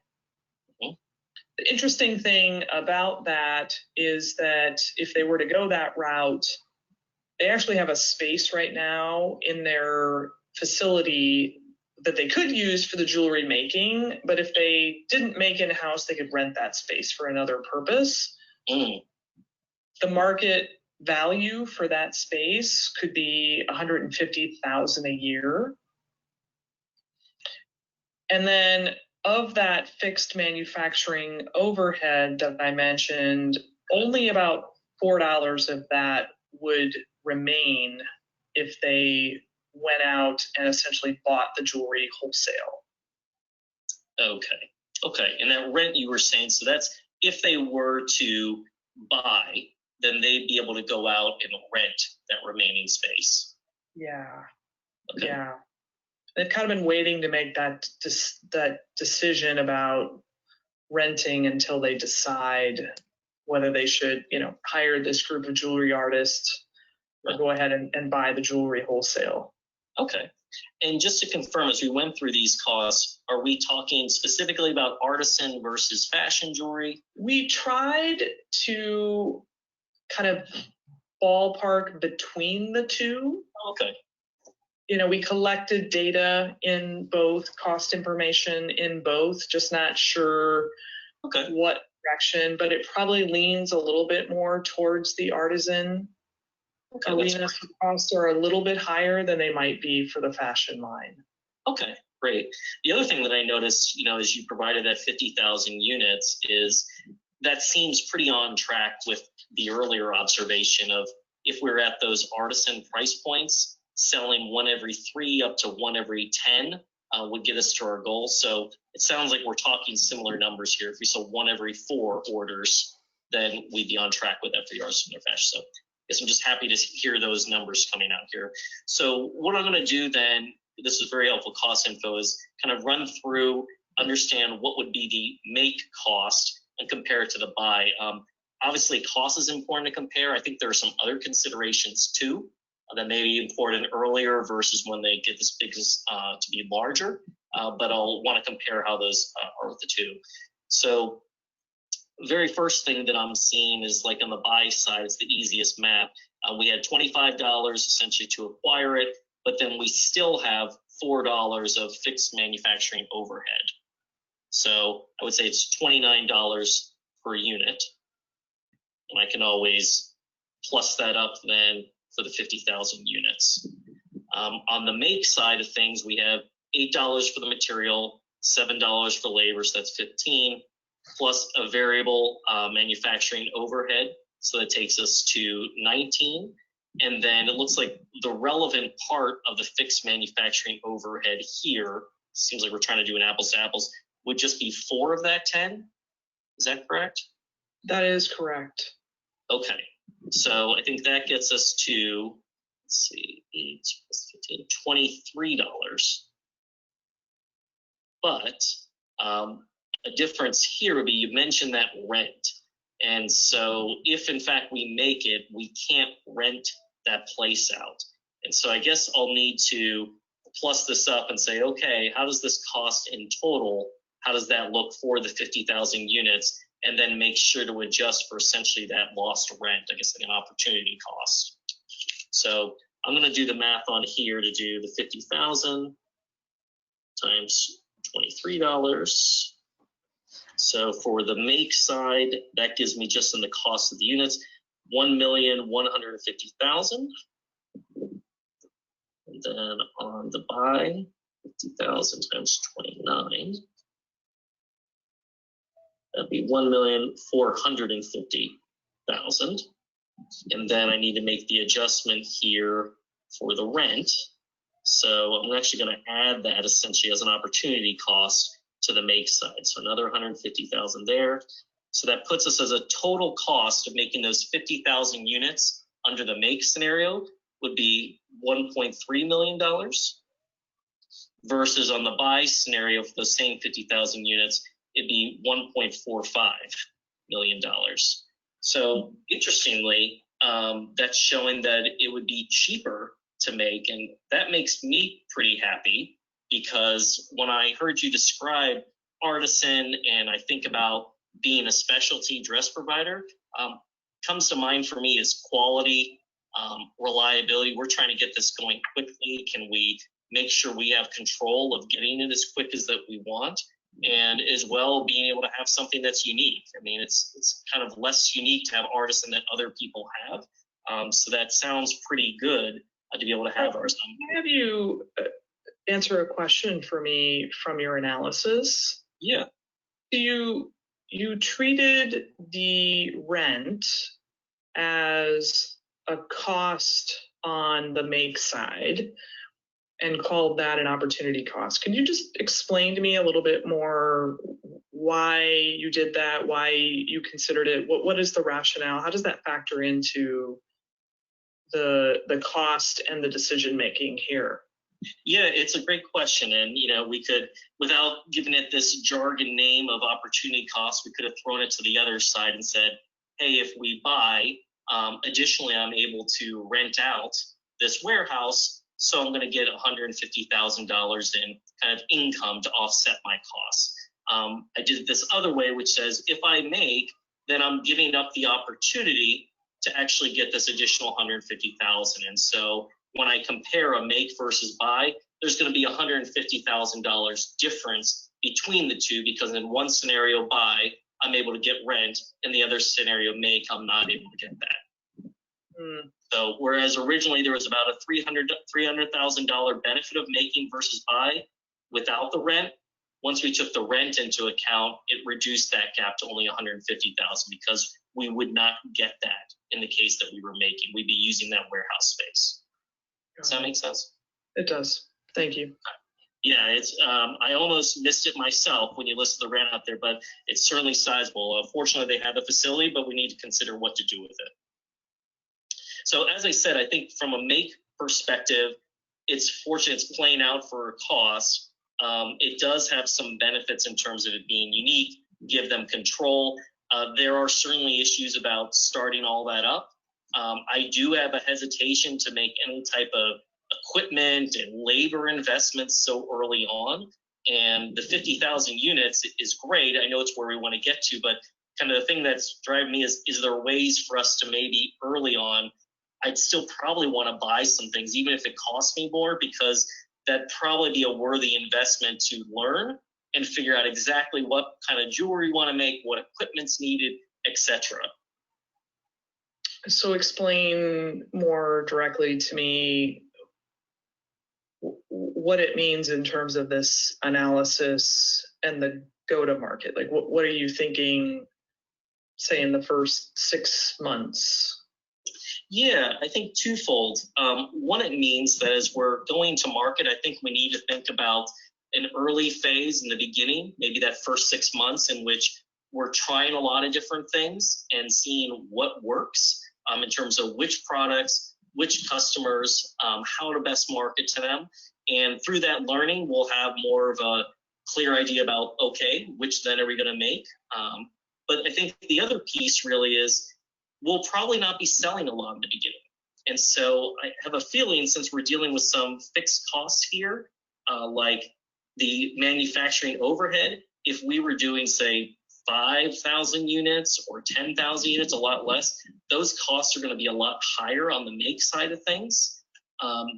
The interesting thing about that is that if they were to go that route, they actually have a space right now in their facility that they could use for the jewelry making, but if they didn't make in-house, they could rent that space for another purpose. The market value for that space could be $150,000 a year. And then of that fixed manufacturing overhead that I mentioned, only about $4 of that would remain if they went out and essentially bought the jewelry wholesale. Okay. And that rent you were saying, so that's if they were to buy, then they'd be able to go out and rent that remaining space. Yeah. Okay. Yeah. They've kind of been waiting to make that decision about renting until they decide whether they should, hire this group of jewelry artists or go ahead and buy the jewelry wholesale. Okay. And just to confirm, as we went through these costs, are we talking specifically about artisan versus fashion jewelry? We tried to kind of ballpark between the two. Okay. We collected data in both, cost information in both, just not sure what direction, but it probably leans a little bit more towards the artisan arena. Costs are a little bit higher than they might be for the fashion line. Okay, great. The other thing that I noticed, as you provided that 50,000 units, is that seems pretty on track with the earlier observation of if we're at those artisan price points, selling 1 every 3 up to 1 every 10 would get us to our goal. So it sounds like we're talking similar numbers here. If we sold 1 every 4 orders, then we'd be on track with that for the artisan or fashion. So I guess I'm just happy to hear those numbers coming out here. So what I'm going to do then, this is very helpful cost info, is kind of run through, understand what would be the make cost and compare it to the buy. Obviously, cost is important to compare. I think there are some other considerations too that may be important earlier versus when they get this big to be larger, but I'll want to compare how those are with the two. So very first thing that I'm seeing is like on the buy side, it's the easiest math. We had $25 essentially to acquire it, but then we still have $4 of fixed manufacturing overhead. So I would say it's $29 per unit. And I can always plus that up then for the 50,000 units. On the make side of things, we have $8 for the material, $7 for labor, so that's 15, plus a variable manufacturing overhead. So that takes us to 19. And then it looks like the relevant part of the fixed manufacturing overhead here, seems like we're trying to do an apples to apples, would just be 4 of that 10. Is that correct? That is correct. Okay. So I think that gets us to, let's see, 8 plus 15, $23. But a difference here would be, you mentioned that rent. And so if in fact we make it, we can't rent that place out. And so I guess I'll need to plus this up and say, okay, how does this cost in total? How does that look for the 50,000 units? And then make sure to adjust for essentially that lost rent, I guess like an opportunity cost. So I'm going to do the math on here to do the 50,000 times $23. So for the make side, that gives me just in the cost of the units, $1,150,000. And then on the buy, 50,000 times 29. That'd be $1,450,000. And then I need to make the adjustment here for the rent. So I'm actually going to add that essentially as an opportunity cost to the make side. So another $150,000 there. So that puts us as a total cost of making those 50,000 units under the make scenario would be $1.3 million. Versus on the buy scenario for the same 50,000 units, it'd be $1.45 million. So interestingly, that's showing that it would be cheaper to make, and that makes me pretty happy, because when I heard you describe artisan and I think about being a specialty dress provider, comes to mind for me is quality, reliability. We're trying to get this going quickly. Can we make sure we have control of getting it as quick as that we want? And as well, being able to have something that's unique. I mean, it's kind of less unique to have artisan that other people have. So that sounds pretty good to be able to have ours. Have you answer a question for me from your analysis? Yeah. You treated the rent as a cost on the make side and called that an opportunity cost. Can you just explain to me a little bit more why you did that, why you considered it? What is the rationale? How does that factor into the cost and the decision making here? Yeah, it's a great question. And, we could, without giving it this jargon name of opportunity cost, we could have thrown it to the other side and said, hey, if we buy, additionally, I'm able to rent out this warehouse. So I'm going to get $150,000 in kind of income to offset my costs. I did it this other way, which says if I make, then I'm giving up the opportunity to actually get this additional $150,000. And so when I compare a make versus buy, there's going to be $150,000 difference between the two, because in one scenario buy, I'm able to get rent, and the other scenario make, I'm not able to get that. So whereas originally there was about a $300,000 benefit of making versus buy without the rent, once we took the rent into account, it reduced that gap to only $150,000, because we would not get that in the case that we were making. We'd be using that warehouse space. Does that make sense? It does. Thank you. Yeah, it's I almost missed it myself when you listed the rent out there, but it's certainly sizable. Fortunately, they have the facility, but we need to consider what to do with it. So as I said, I think from a make perspective, it's fortunate it's playing out for a cost. It does have some benefits in terms of it being unique, give them control. There are certainly issues about starting all that up. I do have a hesitation to make any type of equipment and labor investments so early on. And the 50,000 units is great. I know it's where we want to get to, but kind of the thing that's driving me is there ways for us to maybe early on, I'd still probably want to buy some things, even if it costs me more, because that'd probably be a worthy investment to learn and figure out exactly what kind of jewelry you want to make, what equipment's needed, etc. So explain more directly to me what it means in terms of this analysis and the go-to-market. Like, what are you thinking, say, in the first 6 months? Yeah, I think twofold. One, it means that as we're going to market, I think we need to think about an early phase in the beginning, maybe that first 6 months in which we're trying a lot of different things and seeing what works in terms of which products, which customers, how to best market to them. And through that learning, we'll have more of a clear idea about, okay, which then are we going to make? But I think the other piece really is we'll probably not be selling a lot in the beginning. And so I have a feeling, since we're dealing with some fixed costs here, like the manufacturing overhead, if we were doing, say, 5,000 units or 10,000 units, a lot less, those costs are going to be a lot higher on the make side of things,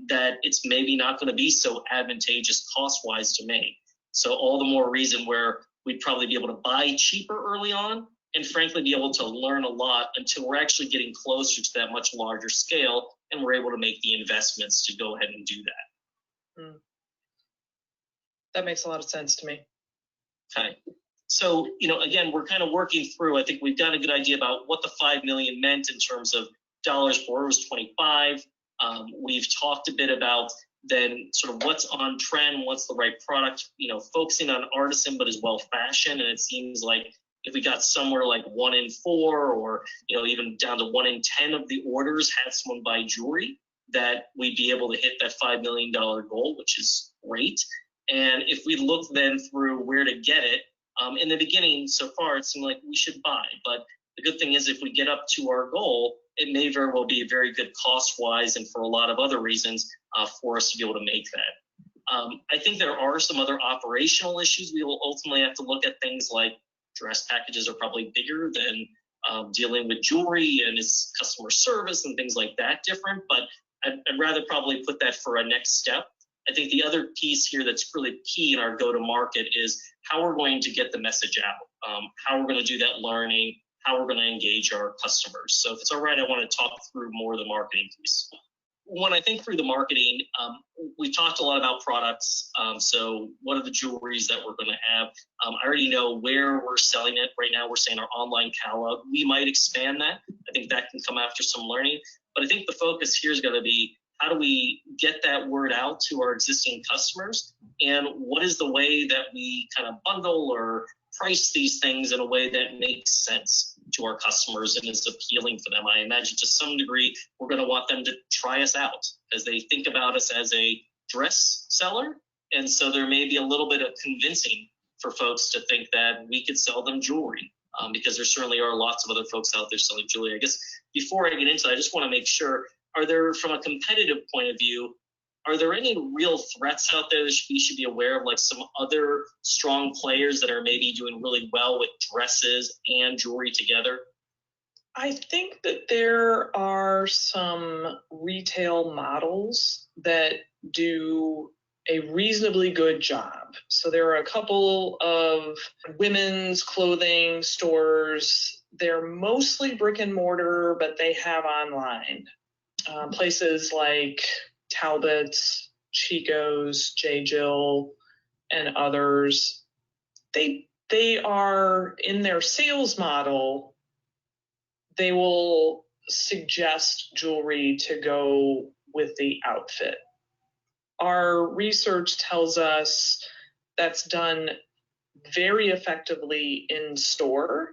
that it's maybe not going to be so advantageous cost-wise to make. So all the more reason where we'd probably be able to buy cheaper early on, and frankly be able to learn a lot until we're actually getting closer to that much larger scale, and we're able to make the investments to go ahead and do that. That makes a lot of sense to me. Okay. So, again, we're kind of working through, I think we've got a good idea about what the 5 million meant in terms of dollars for it was 25. We've talked a bit about then sort of what's on trend, what's the right product, focusing on artisan, but as well fashion. And it seems like if we got somewhere like 1 in 4 or, even down to 1 in 10 of the orders had someone buy jewelry, that we'd be able to hit that $5 million goal, which is great. And if we look then through where to get it, in the beginning, so far, it seemed like we should buy. But the good thing is if we get up to our goal, it may very well be very good cost-wise and for a lot of other reasons for us to be able to make that. I think there are some other operational issues. We will ultimately have to look at things like dress packages are probably bigger than dealing with jewelry, and is customer service and things like that different? But I'd rather probably put that for a next step. I think the other piece here that's really key in our go-to-market is how we're going to get the message out, how we're going to do that learning, how we're going to engage our customers. So if it's all right, I want to talk through more of the marketing piece. When I think through the marketing, we've talked a lot about products. So what are the jewelries that we're going to have? I already know where we're selling it. Right now, we're saying our online catalog. We might expand that. I think that can come after some learning. But I think the focus here is going to be, how do we get that word out to our existing customers? And what is the way that we kind of bundle or price these things in a way that makes sense to our customers and is appealing for them? I imagine to some degree, we're going to want them to try us out as they think about us as a dress seller. And so there may be a little bit of convincing for folks to think that we could sell them jewelry, because there certainly are lots of other folks out there selling jewelry. I guess before I get into it, I just want to make sure, are there, from a competitive point of view, are there any real threats out there that we should be aware of, like some other strong players that are maybe doing really well with dresses and jewelry together? I think that there are some retail models that do a reasonably good job. So there are a couple of women's clothing stores. They're mostly brick and mortar, but they have online. Places like Talbot's, Chico's, J. Jill, and others. They are, in their sales model, they will suggest jewelry to go with the outfit. Our research tells us that's done very effectively in store,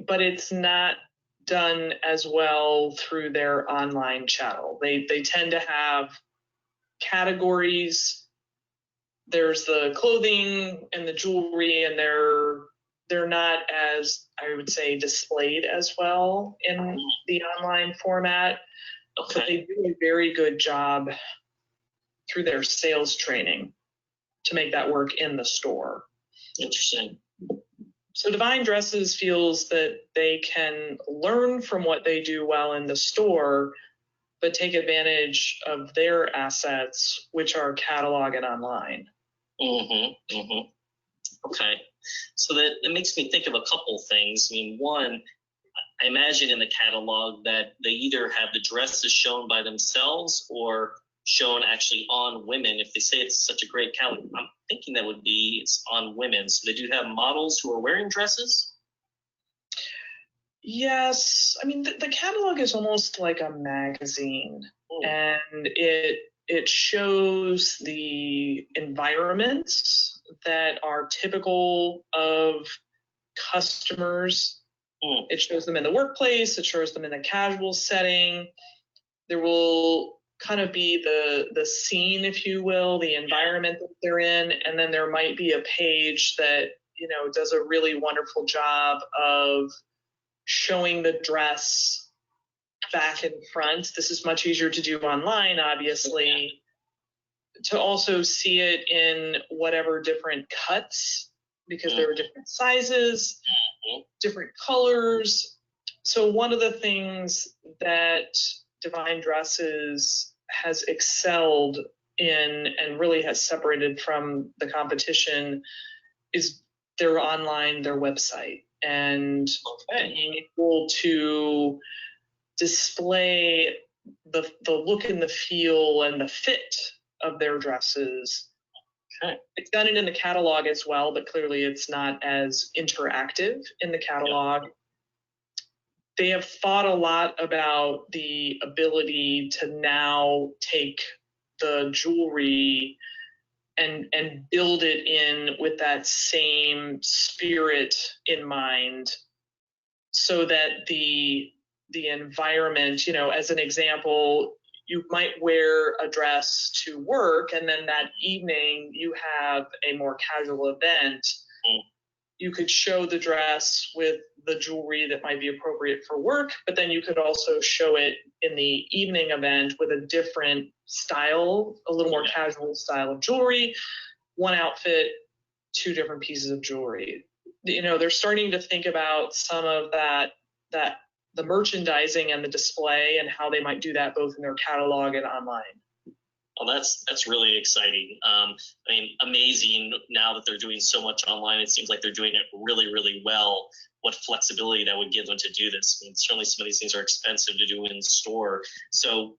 but it's not done as well through their online channel. They tend to have categories. There's the clothing and the jewelry, and they're not as, I would say, displayed as well in the online format. Okay. But they do a very good job through their sales training to make that work in the store. Interesting. So Divine Dresses feels that they can learn from what they do well in the store, but take advantage of their assets, which are catalog and online. Okay. So that makes me think of a couple things. I mean, one, I imagine in the catalog that they either have the dresses shown by themselves or shown actually on women. If they say it's such a great catalog, I'm thinking that would be it's on women. So they do have models who are wearing dresses? Yes. I mean, the catalog is almost like a magazine, and it shows the environments that are typical of customers. It shows them in the workplace. It shows them in the casual setting. There will kind of be the scene, if you will, the environment that they're in, and then there might be a page that, you know, does a really wonderful job of showing the dress back and front. This is much easier to do online, obviously, to also see it in whatever different cuts, because there are different sizes, different colors. So one of the things that Divine Dresses has excelled in and really has separated from the competition is their website, and being able to display the look and the feel and the fit of their dresses. It's done it in the catalog as well, but clearly it's not as interactive in the catalog. They have thought a lot about the ability to now take the jewelry and build it in with that same spirit in mind, so that the environment, you know, as an example, you might wear a dress to work, and then that evening you have a more casual event. You could show the dress with the jewelry that might be appropriate for work, but then you could also show it in the evening event with a different style, a little more casual style of jewelry, one outfit, two different pieces of jewelry. they're starting to think about some of that the merchandising and the display and how they might do that both in their catalog and online. Well, that's really exciting. I mean, amazing now that they're doing so much online. It seems like they're doing it really, really well. What flexibility that would give them to do this. I mean, certainly some of these things are expensive to do in store. So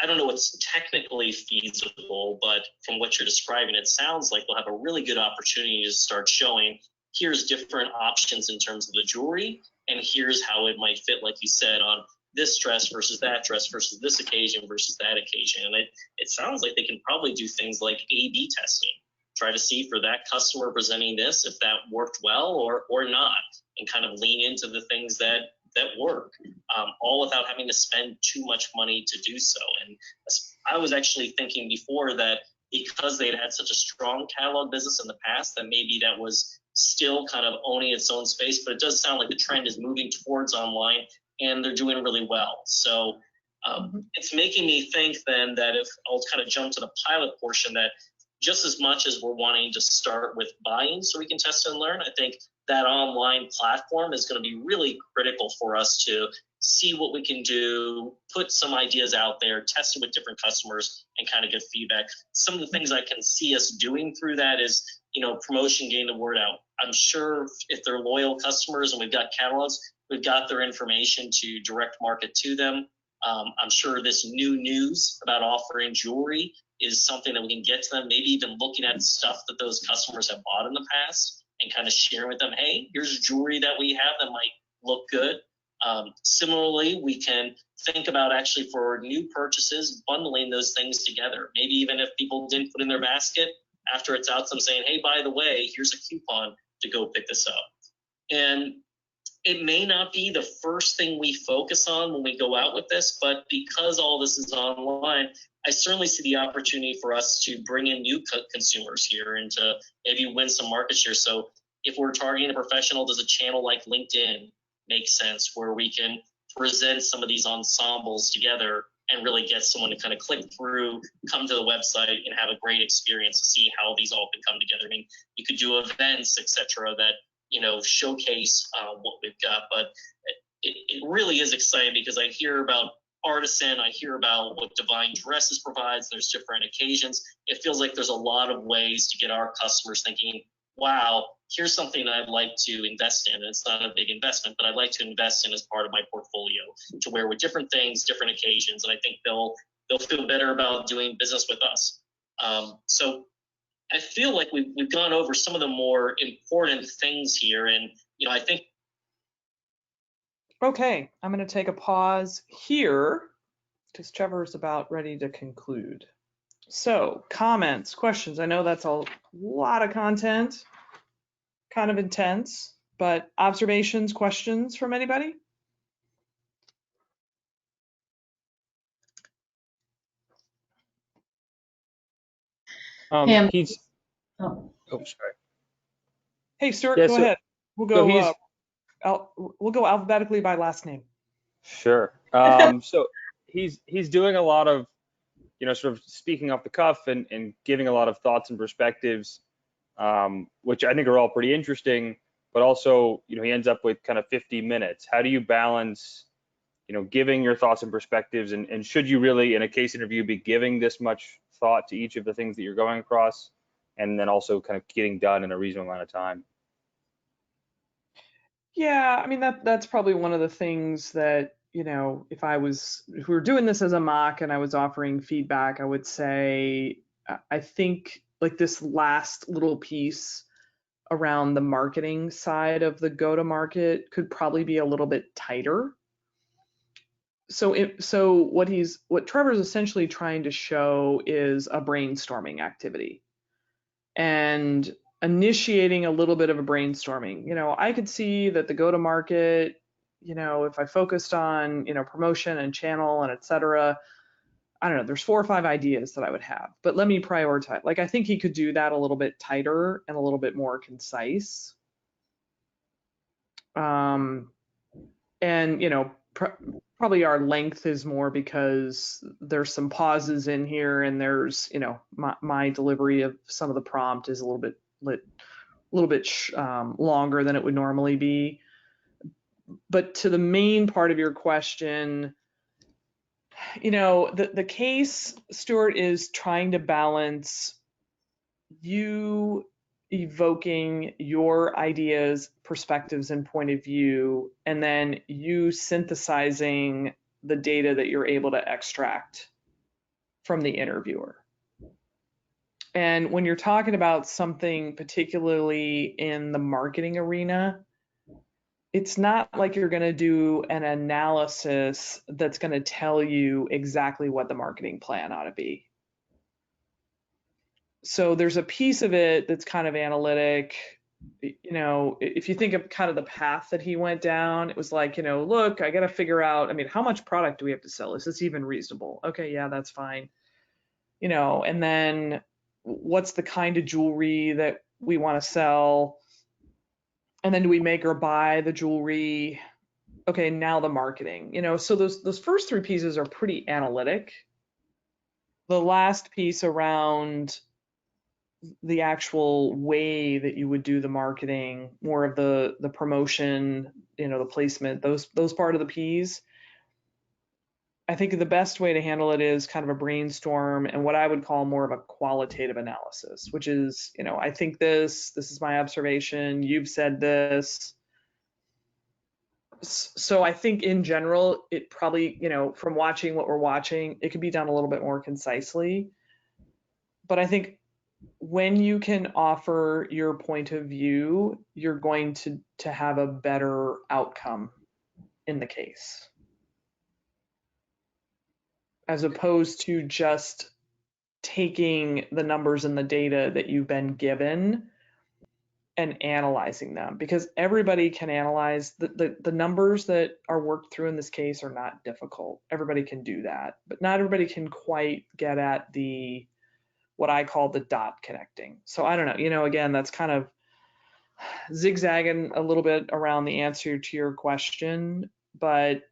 I don't know what's technically feasible, but from what you're describing, it sounds like we'll have a really good opportunity to start showing here's different options in terms of the jewelry, and here's how it might fit, like you said, on this dress versus that dress versus this occasion versus that occasion. And it sounds like they can probably do things like A/B testing, try to see for that customer presenting this if that worked well or not, and kind of lean into the things that work, all without having to spend too much money to do so. And I was actually thinking before that because they'd had such a strong catalog business in the past, that maybe that was still kind of owning its own space, but it does sound like the trend is moving towards online and they're doing really well. So it's making me think then that if I'll kind of jump to the pilot portion, that just as much as we're wanting to start with buying so we can test and learn, I think that online platform is going to be really critical for us to see what we can do, put some ideas out there, test it with different customers, and kind of get feedback. Some of the things I can see us doing through that is, promotion, getting the word out. I'm sure if they're loyal customers and we've got catalogs, we've got their information to direct market to them. I'm sure this new news about offering jewelry is something that we can get to them, maybe even looking at stuff that those customers have bought in the past and kind of sharing with them, hey, here's jewelry that we have that might look good. Similarly, we can think about actually for new purchases, bundling those things together. Maybe even if people didn't put in their basket, after it's out, them saying, hey, by the way, here's a coupon to go pick this up. And it may not be the first thing we focus on when we go out with this, but because all this is online, I certainly see the opportunity for us to bring in new consumers here and to maybe win some market share. So if we're targeting a professional, does a channel like LinkedIn make sense where we can present some of these ensembles together and really get someone to kind of click through, come to the website, and have a great experience to see how these all can come together. I mean, you could do events, etc., that showcase what we've got, but it really is exciting because I hear about Artisan, I hear about what Divine Dresses provides. There's different occasions. It feels like there's a lot of ways to get our customers thinking, wow, here's something I'd like to invest in. And it's not a big investment, but I'd like to invest in as part of my portfolio to wear with different things, different occasions. And I think they'll feel better about doing business with us. So I feel like we've gone over some of the more important things here. And, I think. Okay, I'm going to take a pause here because Trevor's about ready to conclude. So comments, questions. I know that's a lot of content, kind of intense, but observations, questions from anybody? He's. Oh, sorry. Hey, Stuart, Yeah, go ahead. We'll go alphabetically by last name. Sure. So he's doing a lot of, sort of speaking off the cuff and giving a lot of thoughts and perspectives, which I think are all pretty interesting, but also, he ends up with kind of 50 minutes. How do you balance, giving your thoughts and perspectives, and should you really, in a case interview, be giving this much thought to each of the things that you're going across, and then also kind of getting done in a reasonable amount of time? Yeah, I mean, that's probably one of the things that, if we were doing this as a mock and I was offering feedback, I would say, I think like this last little piece around the marketing side of the go-to-market could probably be a little bit tighter. So what Trevor's essentially trying to show is a brainstorming activity and initiating a little bit of a brainstorming. I could see that the go-to-market, if I focused on, promotion and channel and et cetera, I don't know, there's 4 or 5 ideas that I would have, but let me prioritize. Like, I think he could do that a little bit tighter and a little bit more concise. And, probably our length is more because there's some pauses in here and there's, my delivery of some of the prompt is a little bit little bit longer than it would normally be. But to the main part of your question, the case, Stuart, is trying to balance you evoking your ideas, perspectives, and point of view, and then you synthesizing the data that you're able to extract from the interviewer. And when you're talking about something particularly in the marketing arena, it's not like you're going to do an analysis that's going to tell you exactly what the marketing plan ought to be. So there's a piece of it that's kind of analytic. If you think of kind of the path that he went down, it was like, look, I got to figure out, how much product do we have to sell? Is this even reasonable? Okay, yeah, that's fine. And then what's the kind of jewelry that we want to sell? And then do we make or buy the jewelry? Okay, now the marketing. So those first three pieces are pretty analytic. The last piece around the actual way that you would do the marketing, more of the promotion, the placement, those part of the P's. I think the best way to handle it is kind of a brainstorm and what I would call more of a qualitative analysis, which is, I think this is my observation, you've said this. So I think in general, it probably, from watching what we're watching, it could be done a little bit more concisely. But I think when you can offer your point of view, you're going to have a better outcome in the case, as opposed to just taking the numbers and the data that you've been given and analyzing them, because everybody can analyze the numbers that are worked through in this case are not difficult. Everybody can do that, but not everybody can quite get at what I call the dot connecting. So I don't know, again, that's kind of zigzagging a little bit around the answer to your question, but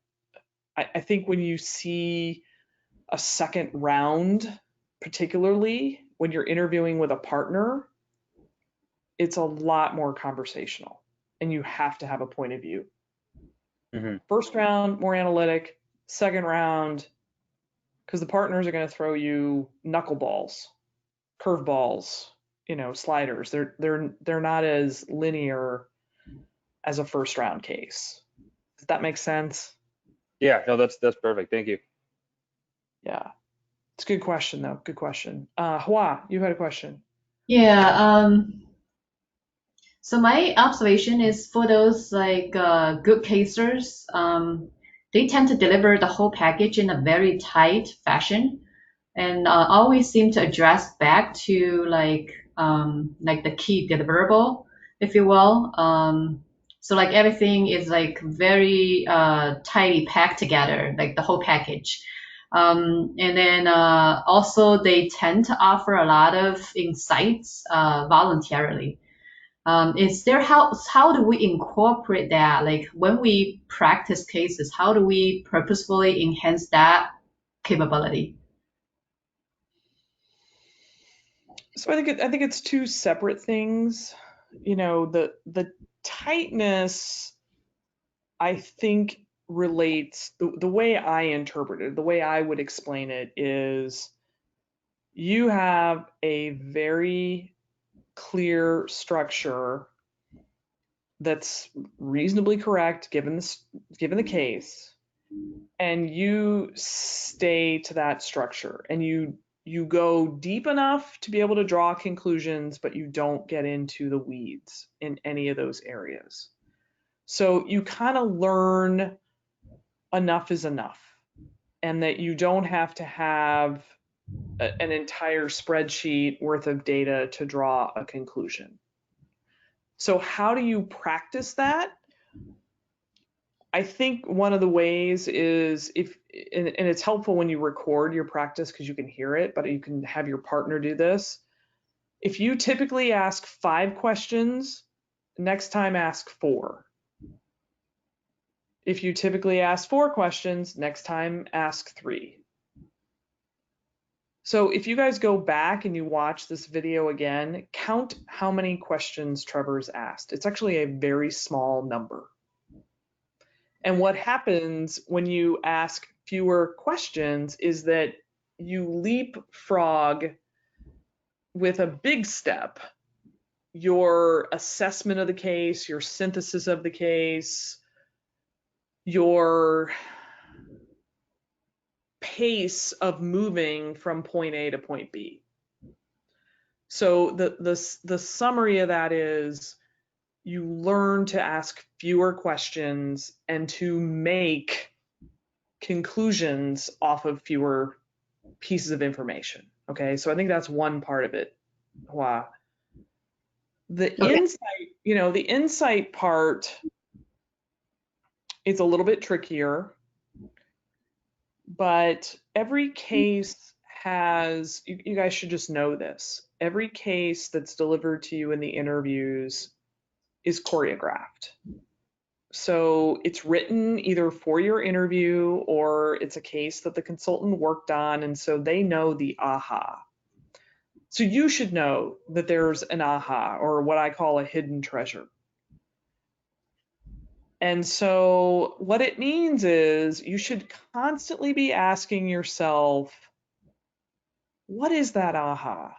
I think when you see a second round, particularly when you're interviewing with a partner, it's a lot more conversational and you have to have a point of view. Mm-hmm. First round, more analytic. Second round, because the partners are going to throw you knuckleballs, curveballs, sliders. They're not as linear as a first round case. Does that make sense? Yeah, no, that's perfect. Thank you. Yeah. It's a good question though. Good question. Hua, you had a question. Yeah. So my observation is for those good casers, they tend to deliver the whole package in a very tight fashion, and always seem to address back to the key deliverable, if you will. So everything is very tightly packed together, like the whole package. And then also they tend to offer a lot of insights voluntarily. Is there how do we incorporate that? Like when we practice cases, how do we purposefully enhance that capability? So I think it's two separate things. The tightness, I think, relates the way I interpret it, the way I would explain it is you have a very clear structure that's reasonably correct given the case, and you stay to that structure and you go deep enough to be able to draw conclusions, but you don't get into the weeds in any of those areas. So you kind of learn enough is enough, and that you don't have to have an entire spreadsheet worth of data to draw a conclusion. So how do you practice that? I think one of the ways is and it's helpful when you record your practice because you can hear it, but you can have your partner do this. If you typically ask 5 questions, next time ask 4. If you typically ask 4 questions, next time ask 3. So if you guys go back and you watch this video again, count how many questions Trevor's asked. It's actually a very small number. And what happens when you ask fewer questions is that you leapfrog with a big step your assessment of the case, your synthesis of the case, your pace of moving from point A to point B. So the summary of that is you learn to ask fewer questions and to make conclusions off of fewer pieces of information. Okay, so I think that's one part of it. Wow. The insight, the insight part is a little bit trickier, but every case has, you guys should just know this. Every case that's delivered to you in the interviews is choreographed. So it's written either for your interview or it's a case that the consultant worked on, and so they know the aha. So you should know that there's an aha, or what I call a hidden treasure. And so what it means is you should constantly be asking yourself, what is that aha?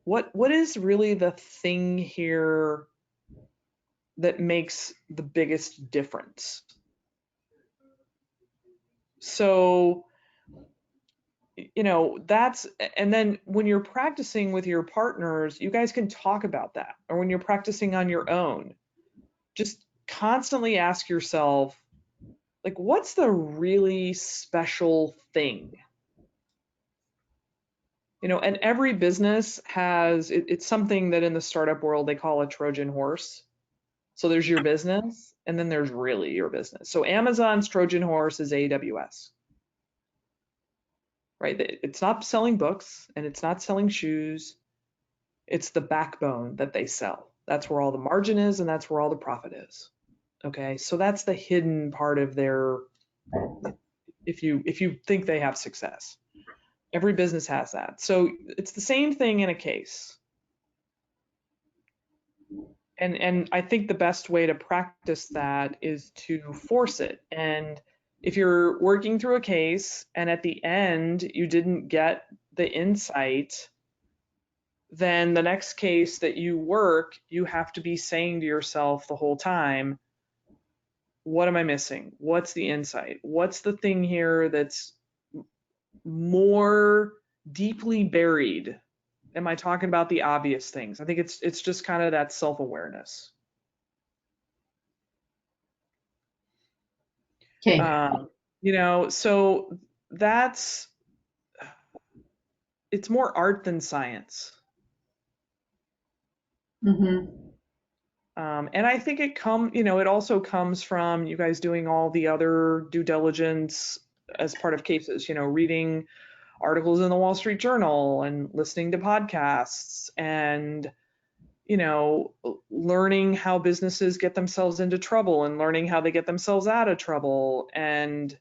What is really the thing here that makes the biggest difference? So, that's, and then when you're practicing with your partners, you guys can talk about that. Or when you're practicing on your own, just constantly ask yourself, like, what's the really special thing? And every business has, it's something that in the startup world they call a Trojan horse. So there's your business, and then there's really your business. So Amazon's Trojan horse is AWS. Right? It's not selling books and it's not selling shoes. It's the backbone that they sell. That's where all the margin is and that's where all the profit is. Okay, so that's the hidden part of their, if you think they have success. Every business has that. So it's the same thing in a case. And I think the best way to practice that is to force it. And if you're working through a case and at the end you didn't get the insight, then the next case that you work, you have to be saying to yourself the whole time, what am I missing? What's the insight? What's the thing here that's more deeply buried? Am I talking about the obvious things? I think it's just kind of that self-awareness. Okay. So it's more art than science. Mm-hmm. And I think it also comes from you guys doing all the other due diligence as part of cases, reading articles in the Wall Street Journal and listening to podcasts and, learning how businesses get themselves into trouble and learning how they get themselves out of trouble and,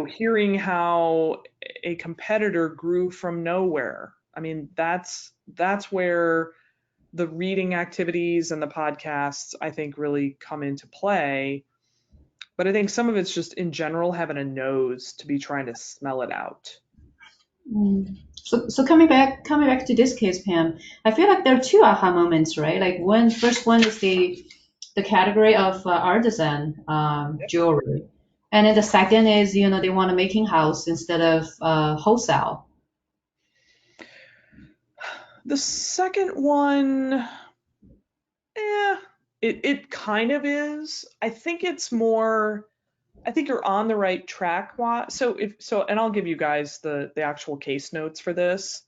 hearing how a competitor grew from nowhere. I mean, that's where the reading activities and the podcasts, I think, really come into play. But I think some of it's just in general having a nose to be trying to smell it out. So coming back to this case, Pam, I feel like there are two aha moments, right? Like first one is the category of artisan jewelry, and then the second is they want to make in-house instead of wholesale. The second one, it kind of is. I think it's more. I think you're on the right track. And I'll give you guys the actual case notes for this.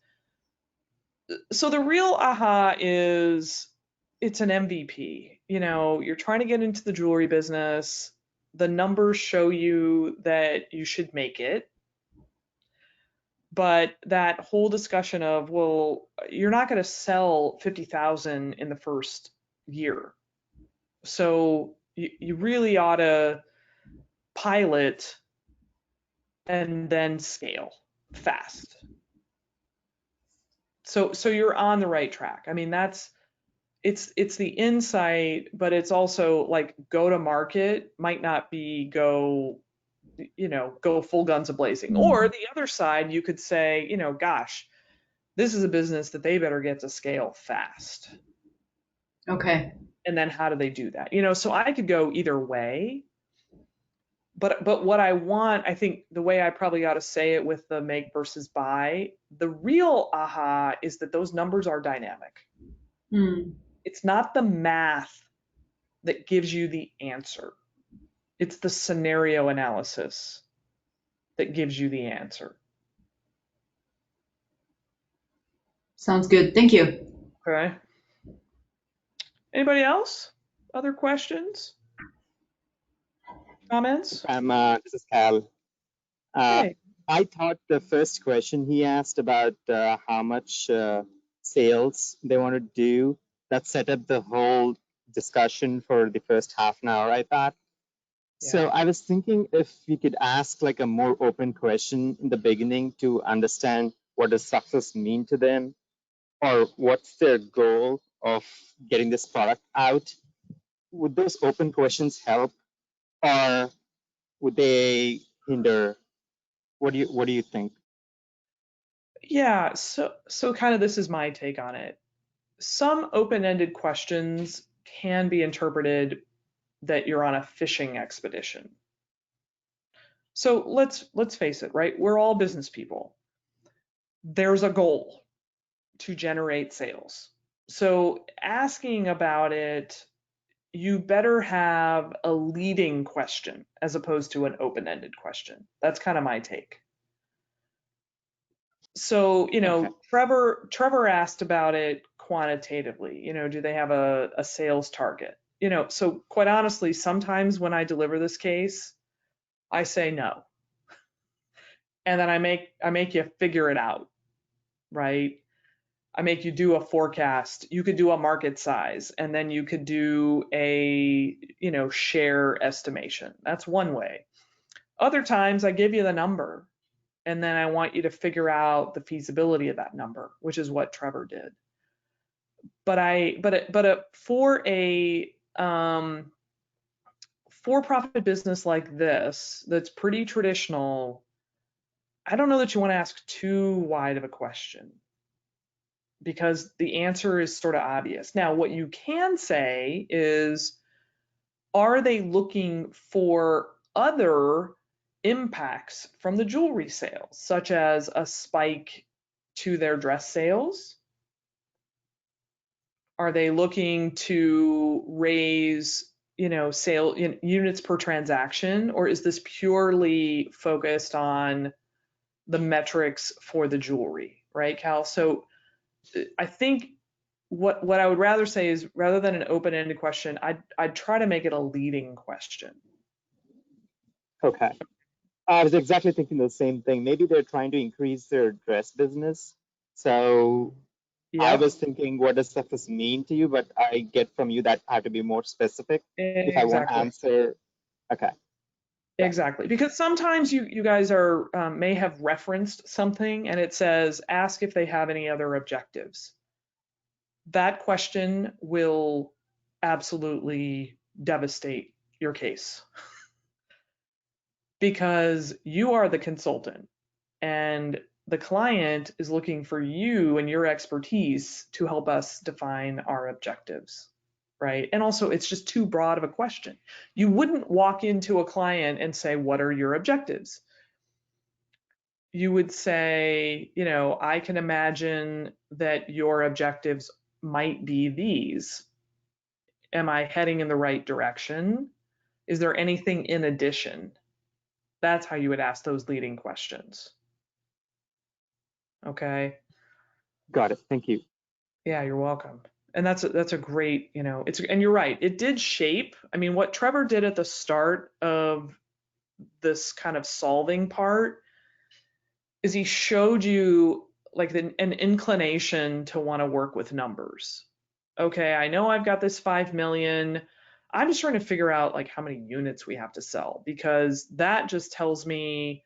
So the real aha is it's an MVP. You're trying to get into the jewelry business. The numbers show you that you should make it. But that whole discussion of, well, you're not going to sell 50,000 in the first year. So you really ought to pilot and then scale fast. So you're on the right track. I mean, it's the insight, but it's also like go to market might not be go full guns a blazing. Or the other side, you could say, gosh, this is a business that they better get to scale fast. Okay. And then how do they do that? So I could go either way. But what I want, I think the way I probably ought to say it with the make versus buy, the real aha is that those numbers are dynamic. Mm. It's not the math that gives you the answer. It's the scenario analysis that gives you the answer. Sounds good. Thank you. Okay. Anybody else? Other questions? Comments? This is Cal. Hey. I thought the first question he asked about how much sales they want to do, that set up the whole discussion for the first half an hour, I thought. So Yeah. I was thinking if we could ask like a more open question in the beginning to understand what does success mean to them, or what's their goal of getting this product out. Would those open questions help, or would they hinder? What do you think? Yeah, so kind of this is my take on it. Some open-ended questions can be interpreted that you're on a fishing expedition. So let's face it, right? We're all business people. There's a goal to generate sales. So asking about it, you better have a leading question as opposed to an open-ended question. That's kind of my take. So, Okay. Trevor asked about it quantitatively, do they have a sales target? So quite honestly, sometimes when I deliver this case, I say no. And then I make you figure it out, right? I make you do a forecast. You could do a market size, and then you could do a, share estimation. That's one way. Other times I give you the number, and then I want you to figure out the feasibility of that number, which is what Trevor did. But for a for-profit business like this, that's pretty traditional, I don't know that you want to ask too wide of a question because the answer is sort of obvious. Now, what you can say is, are they looking for other impacts from the jewelry sales, such as a spike to their dress sales? Are they looking to raise, sale units per transaction, or is this purely focused on the metrics for the jewelry, right, Cal? So I think what I would rather say is, rather than an open-ended question, I'd try to make it a leading question. Okay. I was exactly thinking the same thing. Maybe they're trying to increase their dress business. So I was thinking, what does success mean to you? But I get from you that I have to be more specific if I want to Exactly. answer. Okay. Yeah. Exactly. Because sometimes you guys are may have referenced something and it says, ask if they have any other objectives. That question will absolutely devastate your case because you are the consultant and the client is looking for you and your expertise to help us define our objectives, right? And also, it's just too broad of a question. You wouldn't walk into a client and say, what are your objectives? You would say, I can imagine that your objectives might be these. Am I heading in the right direction? Is there anything in addition? That's how you would ask those leading questions. Okay. Got it. Thank you. Yeah, you're welcome. And that's a great, and you're right. It did shape. I mean, what Trevor did at the start of this kind of solving part is he showed you like an inclination to want to work with numbers. Okay, I know I've got this 5 million. I'm just trying to figure out like how many units we have to sell because that just tells me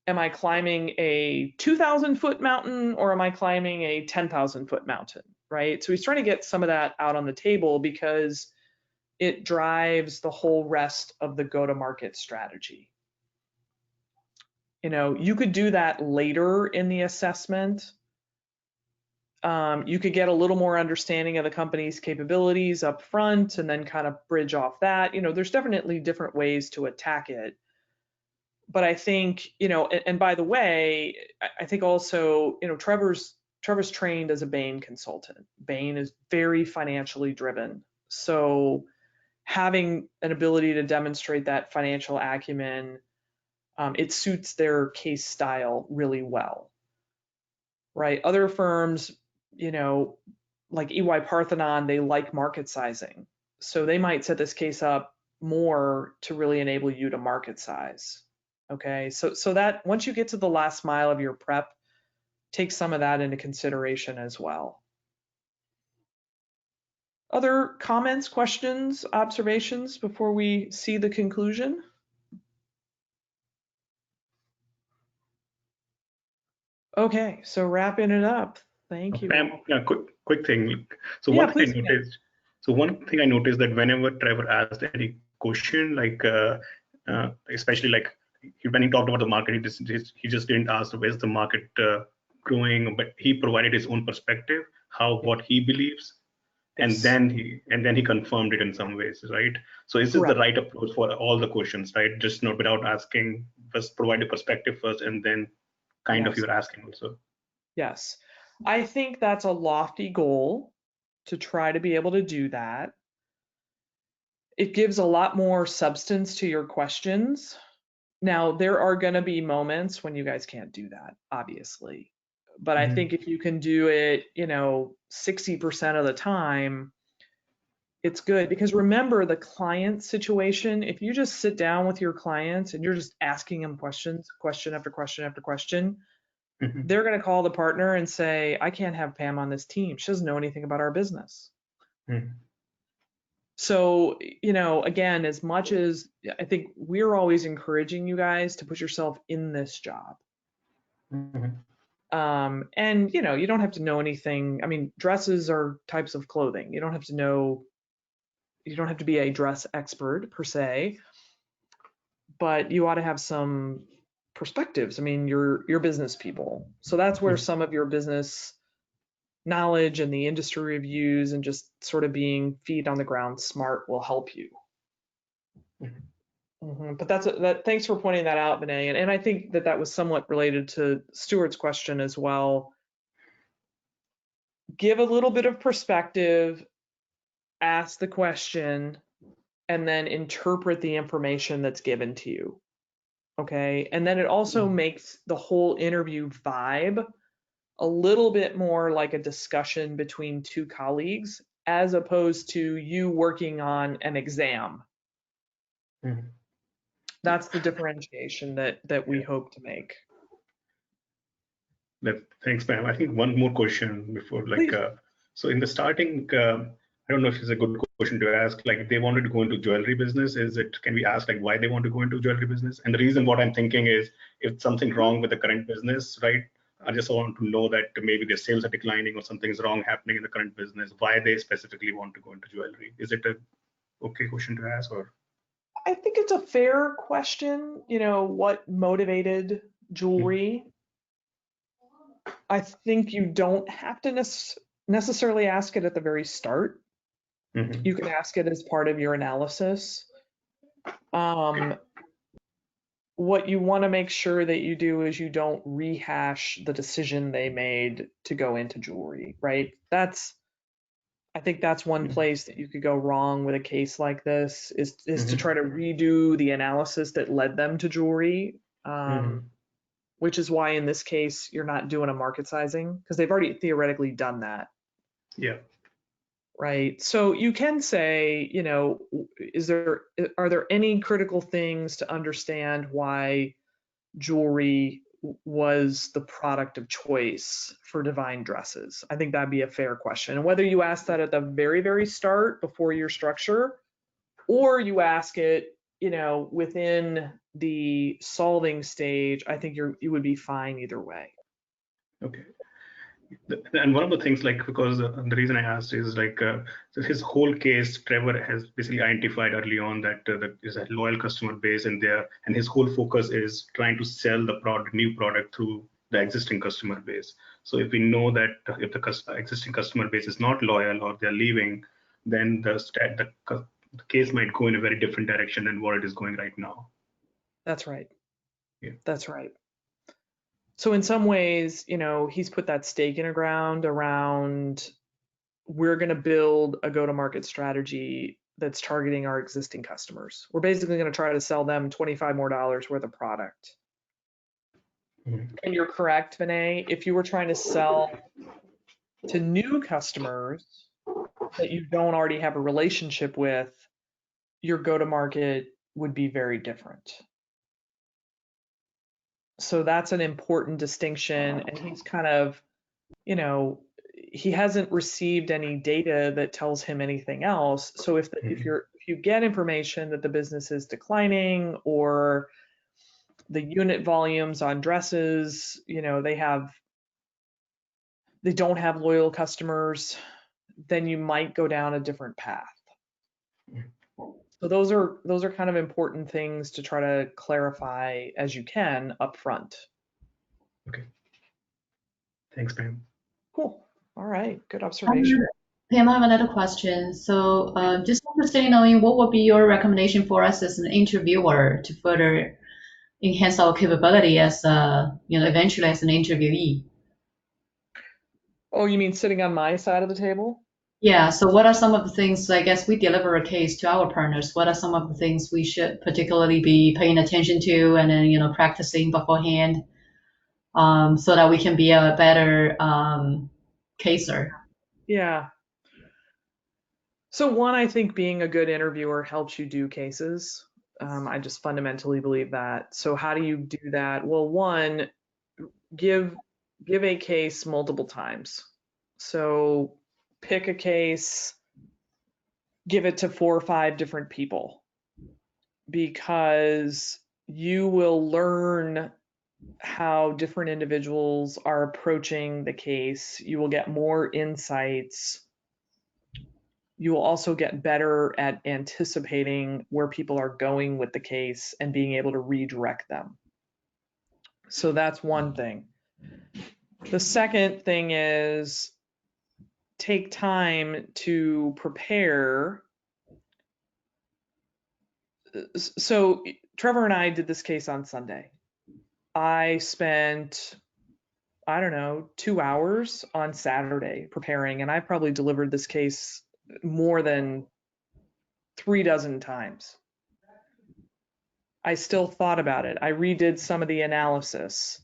am I climbing a 2,000 foot mountain or am I climbing a 10,000 foot mountain, right? So he's trying to get some of that out on the table because it drives the whole rest of the go-to-market strategy. You know, you could do that later in the assessment. You could get a little more understanding of the company's capabilities up front and then kind of bridge off that. You know, there's definitely different ways to attack it. But I think, you know, and by the way, I think also, you know, Trevor's trained as a Bain consultant. Bain is very financially driven. So having an ability to demonstrate that financial acumen, it suits their case style really well, right? Other firms, you know, like EY Parthenon, they like market sizing. So they might set this case up more to really enable you to market size. Okay, so that once you get to the last mile of your prep, take some of that into consideration as well. Other comments, questions, observations before we see the conclusion? Okay, so wrapping it up. Thank you. Pam, yeah, quick thing. So Yeah, one thing please, I noticed. So one thing I noticed that whenever Trevor asked any question, like especially like when he talked about the market, he just didn't ask where's the market growing, but he provided his own perspective, what he believes, and Yes. then he confirmed it in some ways, right? So is this the right approach for all the questions, right? Just not without asking, just provide a perspective first, and then kind of Yes. you're asking also. Yes, I think that's a lofty goal to try to be able to do that. It gives a lot more substance to your questions. Now, there are going to be moments when you guys can't do that, obviously. But I think if you can do it, you know, 60% of the time, it's good. Because remember the client situation, if you just sit down with your clients and you're just asking them questions, question after question after question, they're going to call the partner and say, I can't have Pam on this team. She doesn't know anything about our business. So, you know, again, as much as I think we're always encouraging you guys to put yourself in this job. And, you know, you don't have to know anything. I mean, dresses are types of clothing. You don't have to be a dress expert per se, but you ought to have some perspectives. I mean, you're business people. So that's where some of your business knowledge and the industry reviews and just sort of being feet on the ground smart will help you. But thanks for pointing that out, Vinay. And I think that was somewhat related to Stuart's question as well. Give a little bit of perspective, ask the question, and then interpret the information that's given to you. Okay. And then it also makes the whole interview vibe a little bit more like a discussion between two colleagues as opposed to you working on an exam. That's the differentiation that we hope to make. Thanks, Pam. I think one more question before, like, so in the starting, I don't know if it's a good question to ask. Like, they wanted to go into jewelry business. Can we ask like why they want to go into jewelry business? And the reason what I'm thinking is if something wrong with the current business, right? I just want to know that maybe their sales are declining or something's wrong happening in the current business. Why they specifically want to go into jewelry? Is it a okay question to ask, or? I think it's a fair question. You know, what motivated jewelry? I think you don't have to necessarily ask it at the very start. You can ask it as part of your analysis. What you want to make sure that you do is you don't rehash the decision they made to go into jewelry, right? I think that's one place that you could go wrong with a case like this is to try to redo the analysis that led them to jewelry, which is why in this case you're not doing a market sizing because they've already theoretically done that. Yeah. Right. So you can say, you know, are there any critical things to understand why jewelry was the product of choice for Divine Dresses? I think that'd be a fair question. And whether you ask that at the very, very start before your structure, or you ask it within the solving stage, I think you would be fine either way. Okay. And one of the things, like, because the reason I asked is like so his whole case, Trevor has basically identified early on that that is a loyal customer base in there, and his whole focus is trying to sell the new product through the existing customer base. So if we know that if the existing customer base is not loyal or they're leaving, then the case might go in a very different direction than what it is going right now. That's right. Yeah. That's right. So in some ways, he's put that stake in the ground around, we're going to build a go-to-market strategy that's targeting our existing customers. We're basically going to try to sell them $25 more worth of product. Mhm. And you're correct, Vinay. If you were trying to sell to new customers that you don't already have a relationship with, your go-to-market would be very different. So that's an important distinction. And he's kind of, he hasn't received any data that tells him anything else. So if you get information that the business is declining, or the unit volumes on dresses, they don't have loyal customers, then you might go down a different path. So those are kind of important things to try to clarify as you can up front. Okay. Thanks, Pam. Cool. All right. Good observation. Pam, I have another question. So just interested in knowing what would be your recommendation for us as an interviewer to further enhance our capability as eventually as an interviewee. Oh, you mean sitting on my side of the table? Yeah, so what are some of the things, I guess we deliver a case to our partners, what are some of the things we should particularly be paying attention to and then, practicing beforehand so that we can be a better caser? Yeah. So one, I think being a good interviewer helps you do cases. I just fundamentally believe that. So how do you do that? Well, one, give a case multiple times. So pick a case, give it to 4 or 5 different people, because you will learn how different individuals are approaching the case. You will get more insights. You will also get better at anticipating where people are going with the case and being able to redirect them. So that's one thing. The second thing is take time to prepare. So Trevor and I did this case on Sunday. I spent, 2 hours on Saturday preparing, and I probably delivered this case more than 3 dozen times. I still thought about it. I redid some of the analysis.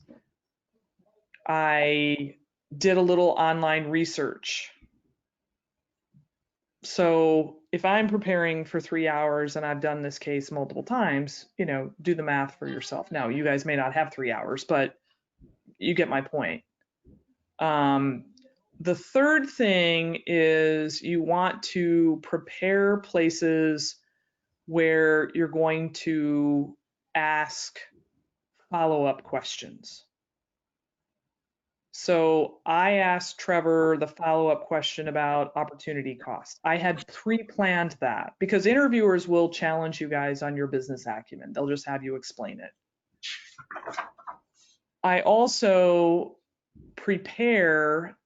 I did a little online research. So if I'm preparing for 3 hours and I've done this case multiple times, do the math for yourself. Now, you guys may not have 3 hours, but you get my point. The third thing is you want to prepare places where you're going to ask follow-up questions. So I asked Trevor the follow-up question about opportunity cost. I had pre-planned that because interviewers will challenge you guys on your business acumen. They'll just have you explain it. I also prepare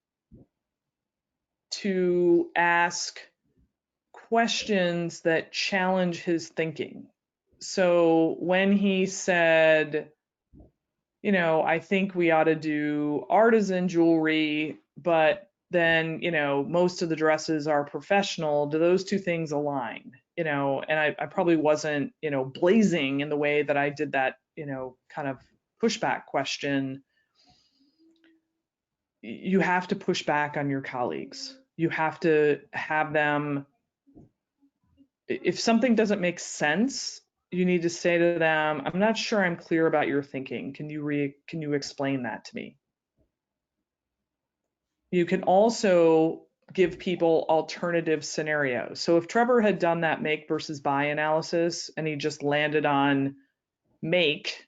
to ask questions that challenge his thinking. So when he said, I think we ought to do artisan jewelry, but then, most of the dresses are professional, do those two things align? And I probably wasn't, blazing in the way that I did that, kind of pushback question. You have to push back on your colleagues. You have to have them, if something doesn't make sense, you need to say to them, I'm not sure I'm clear about your thinking. Can you explain that to me? You can also give people alternative scenarios. So if Trevor had done that make versus buy analysis and he just landed on make,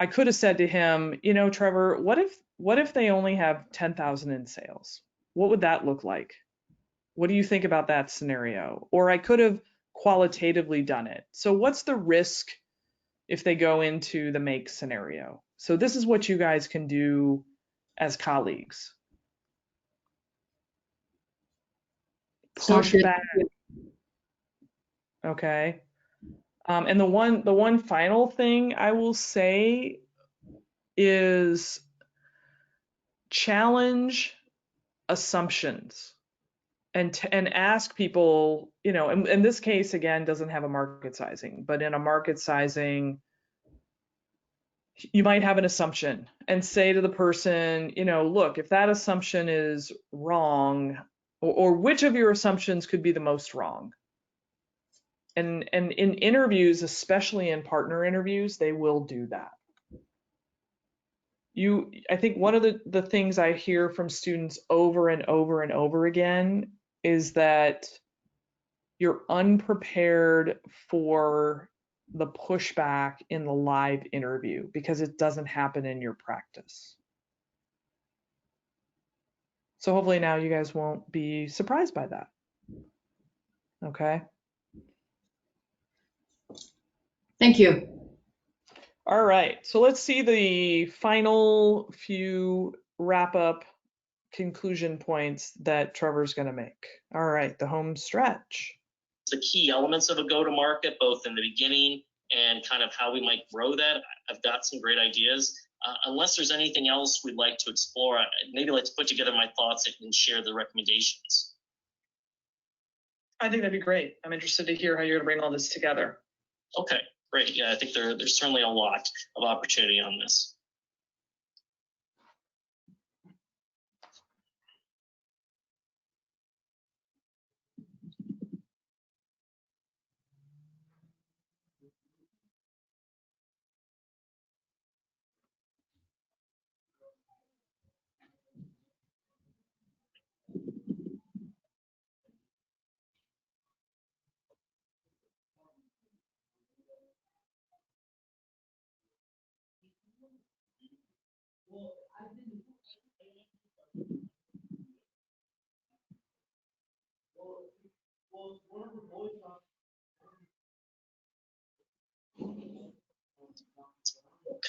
I could have said to him, you know, Trevor, what if they only have 10,000 in sales? What would that look like? What do you think about that scenario? Or I could have qualitatively done it. So what's the risk if they go into the make scenario? So this is what you guys can do as colleagues. Sounds Push good. back. Okay. And the one final thing I will say is challenge assumptions and ask people, you know, in this case, again, doesn't have a market sizing, but in a market sizing, you might have an assumption and say to the person, you know, look, if that assumption is wrong, or which of your assumptions could be the most wrong? And in interviews, especially in partner interviews, they will do that. I think one of the things I hear from students over and over and over again is that you're unprepared for the pushback in the live interview because it doesn't happen in your practice. So hopefully now you guys won't be surprised by that. Okay. Thank you. All right. So let's see the final few wrap up conclusion points that Trevor's going to make. All right. The home stretch. The key elements of a go-to-market, both in the beginning and kind of how we might grow that. I've got some great ideas. Unless there's anything else we'd like to explore, I'd maybe like to put together my thoughts and share the recommendations. I think that'd be great. I'm interested to hear how you're going to bring all this together. Okay, great. Yeah, I think there's certainly a lot of opportunity on this.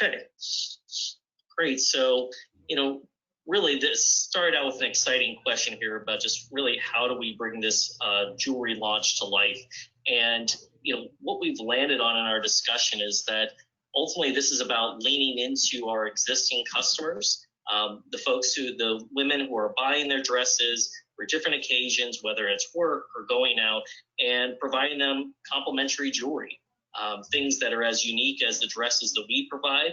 Okay, great. So, you know, really this started out with an exciting question here about just really how do we bring this jewelry launch to life? And, you know, what we've landed on in our discussion is that ultimately this is about leaning into our existing customers, the women who are buying their dresses for different occasions, whether it's work or going out, and providing them complimentary jewelry. Things that are as unique as the dresses that we provide,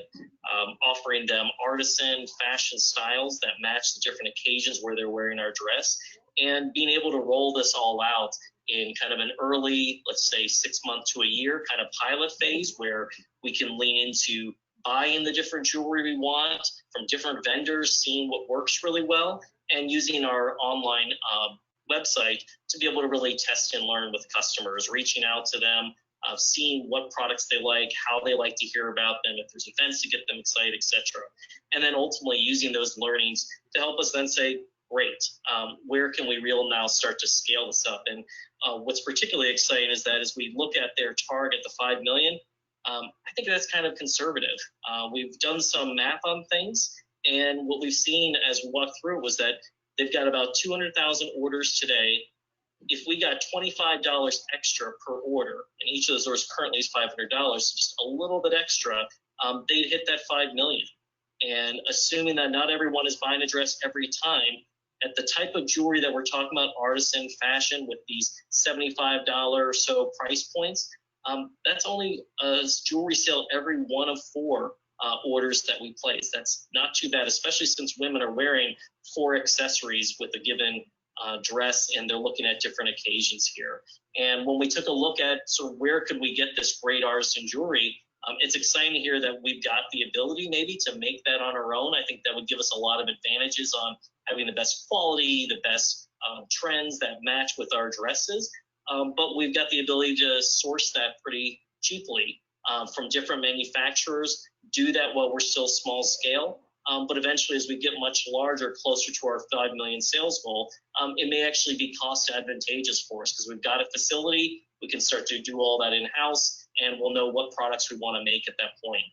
offering them artisan fashion styles that match the different occasions where they're wearing our dress, and being able to roll this all out in kind of an early, let's say 6 months to a year kind of pilot phase where we can lean into buying the different jewelry we want from different vendors, seeing what works really well, and using our online website to be able to really test and learn with customers, reaching out to them, seeing what products they like, how they like to hear about them, if there's events to get them excited, etc. And then ultimately using those learnings to help us then say, great, where can we really now start to scale this up? And what's particularly exciting is that as we look at their target, the 5 million, I think that's kind of conservative. We've done some math on things, and what we've seen as we walk through was that they've got about 200,000 orders today. If we got $25 extra per order, and each of those orders currently is $500, so just a little bit extra, they'd hit that 5 million. And assuming that not everyone is buying a dress every time, at the type of jewelry that we're talking about, artisan fashion with these $75 or so price points, that's only a jewelry sale every one of 4 orders that we place. That's not too bad, especially since women are wearing 4 accessories with a given dress, and they're looking at different occasions here. And when we took a look at sort of where could we get this great artisan jewelry, it's exciting to hear that we've got the ability maybe to make that on our own. I think that would give us a lot of advantages on having the best quality, the best trends that match with our dresses, but we've got the ability to source that pretty cheaply from different manufacturers, do that while we're still small scale. But eventually, as we get much larger, closer to our 5 million sales goal, it may actually be cost advantageous for us because we've got a facility, we can start to do all that in-house, and we'll know what products we want to make at that point.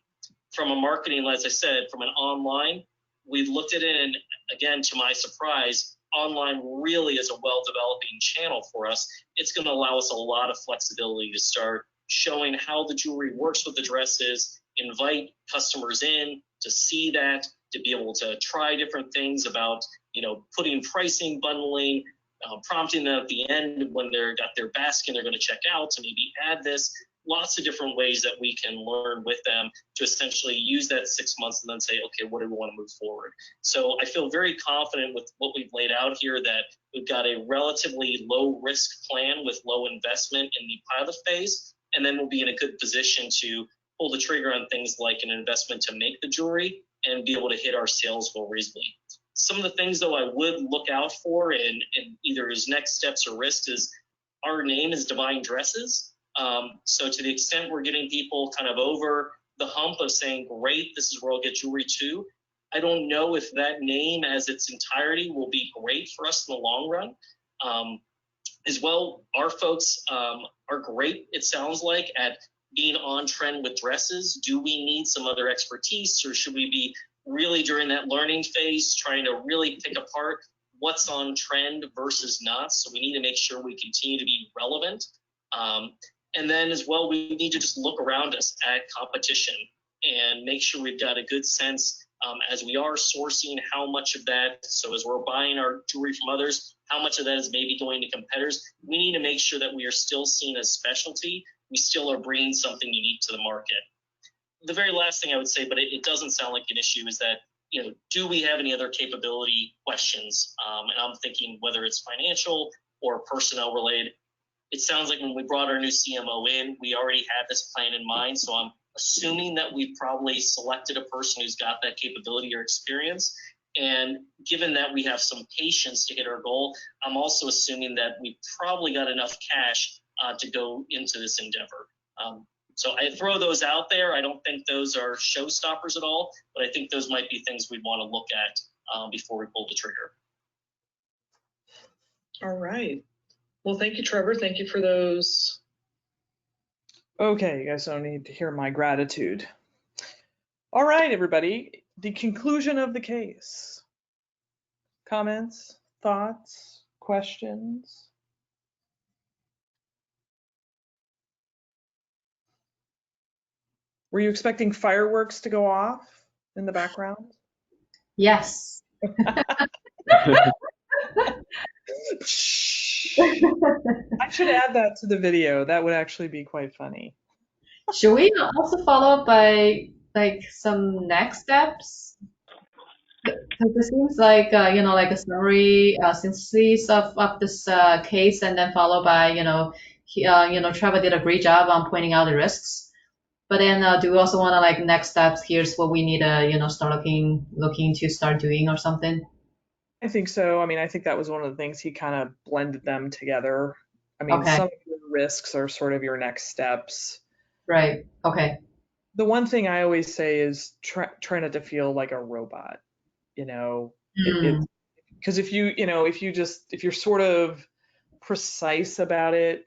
From a marketing, as I said, from an online, we've looked at it, and again, to my surprise, online really is a well-developing channel for us. It's going to allow us a lot of flexibility to start showing how the jewelry works with the dresses, invite customers in to see that, to be able to try different things about, putting pricing, bundling, prompting them at the end when they're got their basket, they're going to check out to maybe add this. Lots of different ways that we can learn with them to essentially use that 6 months and then say, okay, what do we want to move forward? So I feel very confident with what we've laid out here that we've got a relatively low risk plan with low investment in the pilot phase, and then we'll be in a good position to pull the trigger on things like an investment to make the jewelry and be able to hit our sales goal reasonably. Some of the things, though, I would look out for in either as next steps or risks is our name is Divine Dresses. So to the extent we're getting people kind of over the hump of saying, great, this is where I'll get jewelry too, I don't know if that name as its entirety will be great for us in the long run. As well, our folks are great, it sounds like, at being on trend with dresses. Do we need some other expertise, or should we be really during that learning phase trying to really pick apart what's on trend versus not? So we need to make sure we continue to be relevant. And then as well, we need to just look around us at competition and make sure we've got a good sense as we are sourcing how much of that, so as we're buying our jewelry from others, how much of that is maybe going to competitors. We need to make sure that we are still seen as specialty. We still are bringing something unique to the market. The very last thing I would say, but it doesn't sound like an issue, is that, do we have any other capability questions? And I'm thinking whether it's financial or personnel related. It sounds like when we brought our new CMO in, we already had this plan in mind. So I'm assuming that we've probably selected a person who's got that capability or experience. And given that we have some patience to hit our goal, I'm also assuming that we've probably got enough cash to go into this endeavor. So I throw those out there. I don't think those are showstoppers at all, but I think those might be things we'd want to look at before we pull the trigger. All right. Well, thank you, Trevor. Thank you for those. Okay, you guys don't need to hear my gratitude. All right, everybody. The conclusion of the case. Comments, thoughts, questions? Were you expecting fireworks to go off in the background? Yes. I should add that to the video. That would actually be quite funny. Should we also follow up by like some next steps? Because it seems like like a summary synthesis of this case, and then followed by Trevor did a great job on pointing out the risks. But then do we also want to like next steps? Here's what we need to start looking to start doing or something. I think so. I mean, I think that was one of the things he kind of blended them together. I mean, Okay. some of your risks are sort of your next steps. Right. Okay. The one thing I always say is try not to feel like a robot. Because if you're sort of precise about it,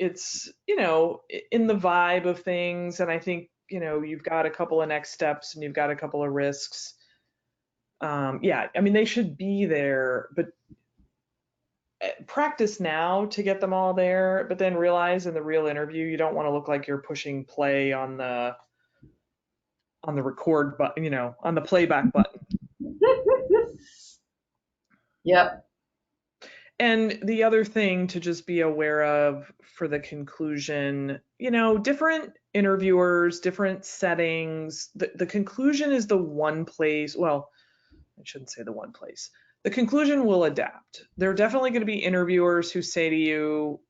it's in the vibe of things. And I think you've got a couple of next steps and you've got a couple of risks. Yeah, I mean, they should be there, but practice now to get them all there, but then realize in the real interview, you don't want to look like you're pushing play on the record button, on the playback button. Yep. And the other thing to just be aware of for the conclusion, different interviewers, different settings, the conclusion is the one place, well, I shouldn't say the one place. The conclusion will adapt. There are definitely going to be interviewers who say to you,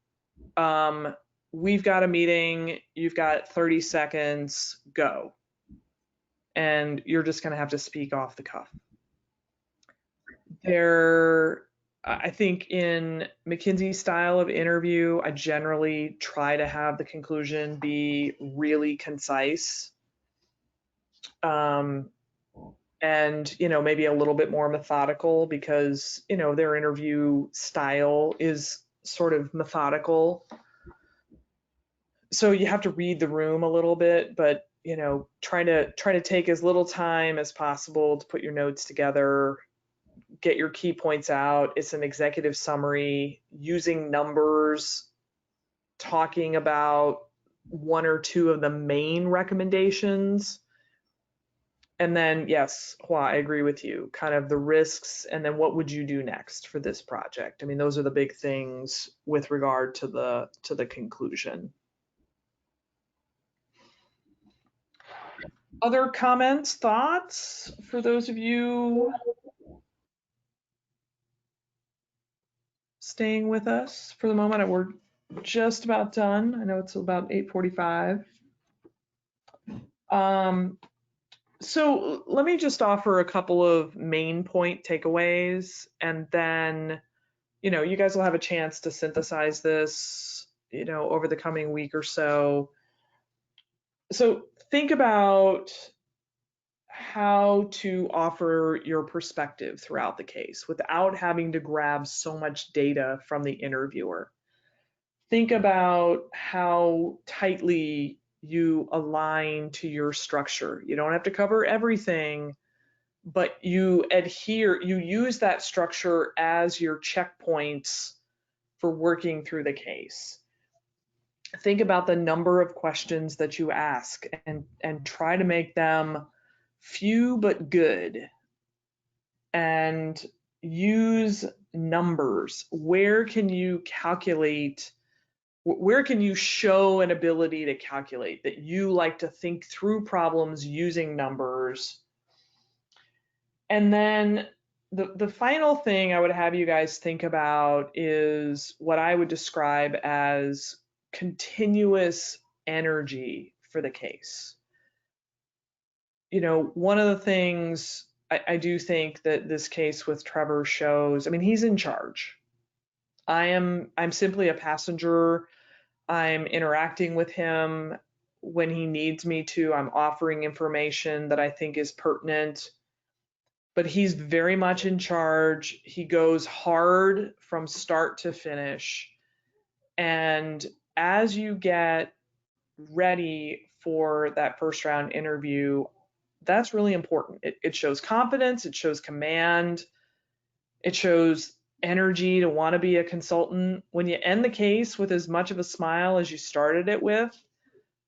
we've got a meeting, you've got 30 seconds, go. And you're just going to have to speak off the cuff. There I think in McKinsey's style of interview, I generally try to have the conclusion be really concise. And maybe a little bit more methodical, because their interview style is sort of methodical, so you have to read the room a little bit, but try to take as little time as possible to put your notes together, get your key points out. It's an executive summary using numbers, talking about one or two of the main recommendations. And then, yes, Hua, I agree with you, kind of the risks, and then what would you do next for this project? I mean, those are the big things with regard to the conclusion. Other comments, thoughts for those of you staying with us for the moment? We're just about done. I know it's about 8:45. So let me just offer a couple of main point takeaways, and then, you guys will have a chance to synthesize this, over the coming week or so. So think about how to offer your perspective throughout the case without having to grab so much data from the interviewer. Think about how tightly you align to your structure. You don't have to cover everything, but you use that structure as your checkpoints for working through the case. Think about the number of questions that you ask, and try to make them few but good, and use numbers. Where can you show an ability to calculate, that you like to think through problems using numbers? And then the final thing I would have you guys think about is what I would describe as continuous energy for the case. One of the things I do think that this case with Trevor shows, I mean, he's in charge. I'm simply a passenger. I'm interacting with him when he needs me to. I'm offering information that I think is pertinent, but he's very much in charge. He goes hard from start to finish. And as you get ready for that first round interview, that's really important. It shows confidence, it shows command, it shows energy to want to be a consultant. When you end the case with as much of a smile as you started it with,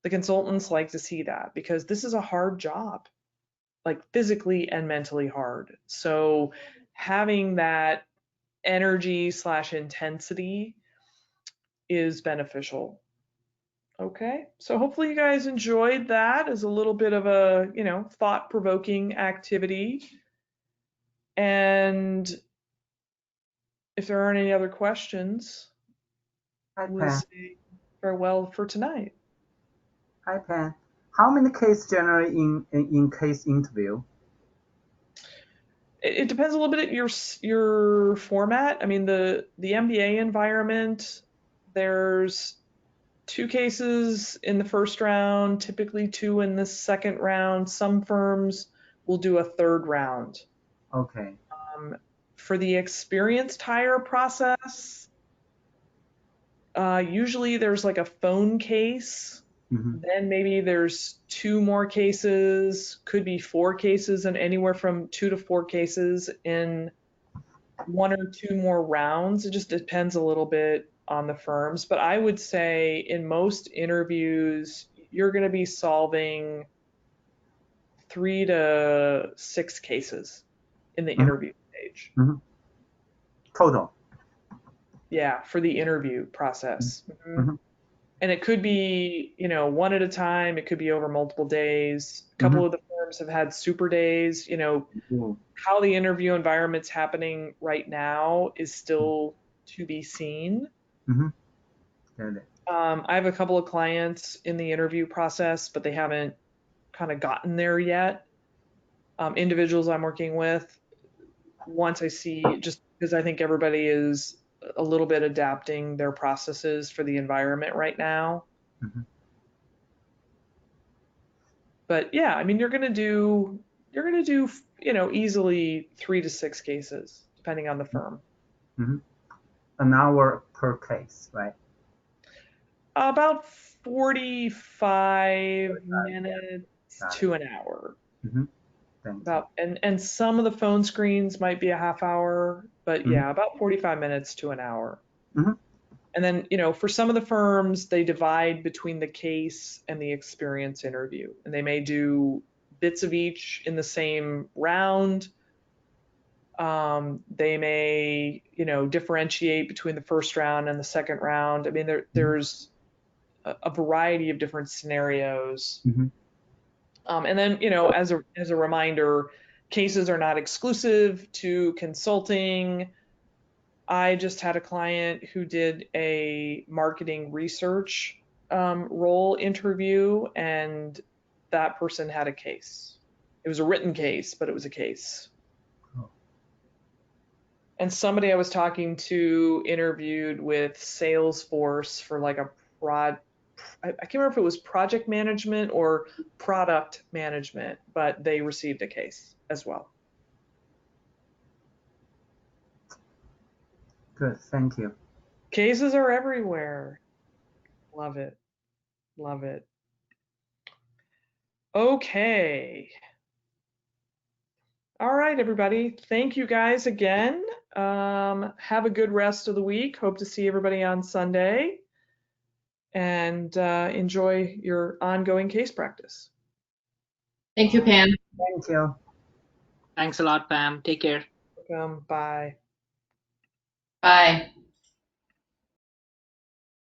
the consultants like to see that, because this is a hard job, like physically and mentally hard. So having that energy/intensity is beneficial. Okay, so hopefully you guys enjoyed that as a little bit of a, thought-provoking activity. And if there aren't any other questions, we'll say farewell for tonight. Hi, Pan. How many cases generally in case interview? It depends a little bit at your format. I mean, the MBA environment, there's 2 cases in the first round, typically 2 in the second round. Some firms will do a third round. Okay. For the experienced hire process, usually there's like a phone case. Then maybe there's 2 more cases, could be 4 cases, and anywhere from 2 to 4 cases in 1 or 2 more rounds. It just depends a little bit on the firms. But I would say in most interviews, you're going to be solving 3 to 6 cases in the interview stage. Total. Yeah, for the interview process. And it could be, 1 at a time. It could be over multiple days. A couple of the firms have had super days. How the interview environment's happening right now is still to be seen. I have a couple of clients in the interview process, but they haven't kind of gotten there yet. Individuals I'm working with, once I see, just because I think everybody is a little bit adapting their processes for the environment right now. Mhm. But yeah, I mean, you're gonna do, easily 3 to 6 cases, depending on the firm. An hour per case, right? About 45 minutes Got it. to an hour. Thank About, and some of the phone screens might be a half hour, but yeah, about 45 minutes to an hour. Mhm. And then, for some of the firms, they divide between the case and the experience interview, and they may do bits of each in the same round. They may, differentiate between the first round and the second round. I mean, there's a variety of different scenarios. And then, as a reminder, cases are not exclusive to consulting. I just had a client who did a marketing research role interview, and that person had a case. It was a written case, but it was a case. Oh. And somebody I was talking to interviewed with Salesforce for like a I can't remember if it was project management or product management, but they received a case as well. Good, thank you. Cases are everywhere. Love it. Love it. Okay. All right, everybody. Thank you guys again. Have a good rest of the week. Hope to see everybody on Sunday. And enjoy your ongoing case practice. Thank you, Pam. Thank you. Thanks a lot, Pam. Take care. Welcome. Bye. Bye.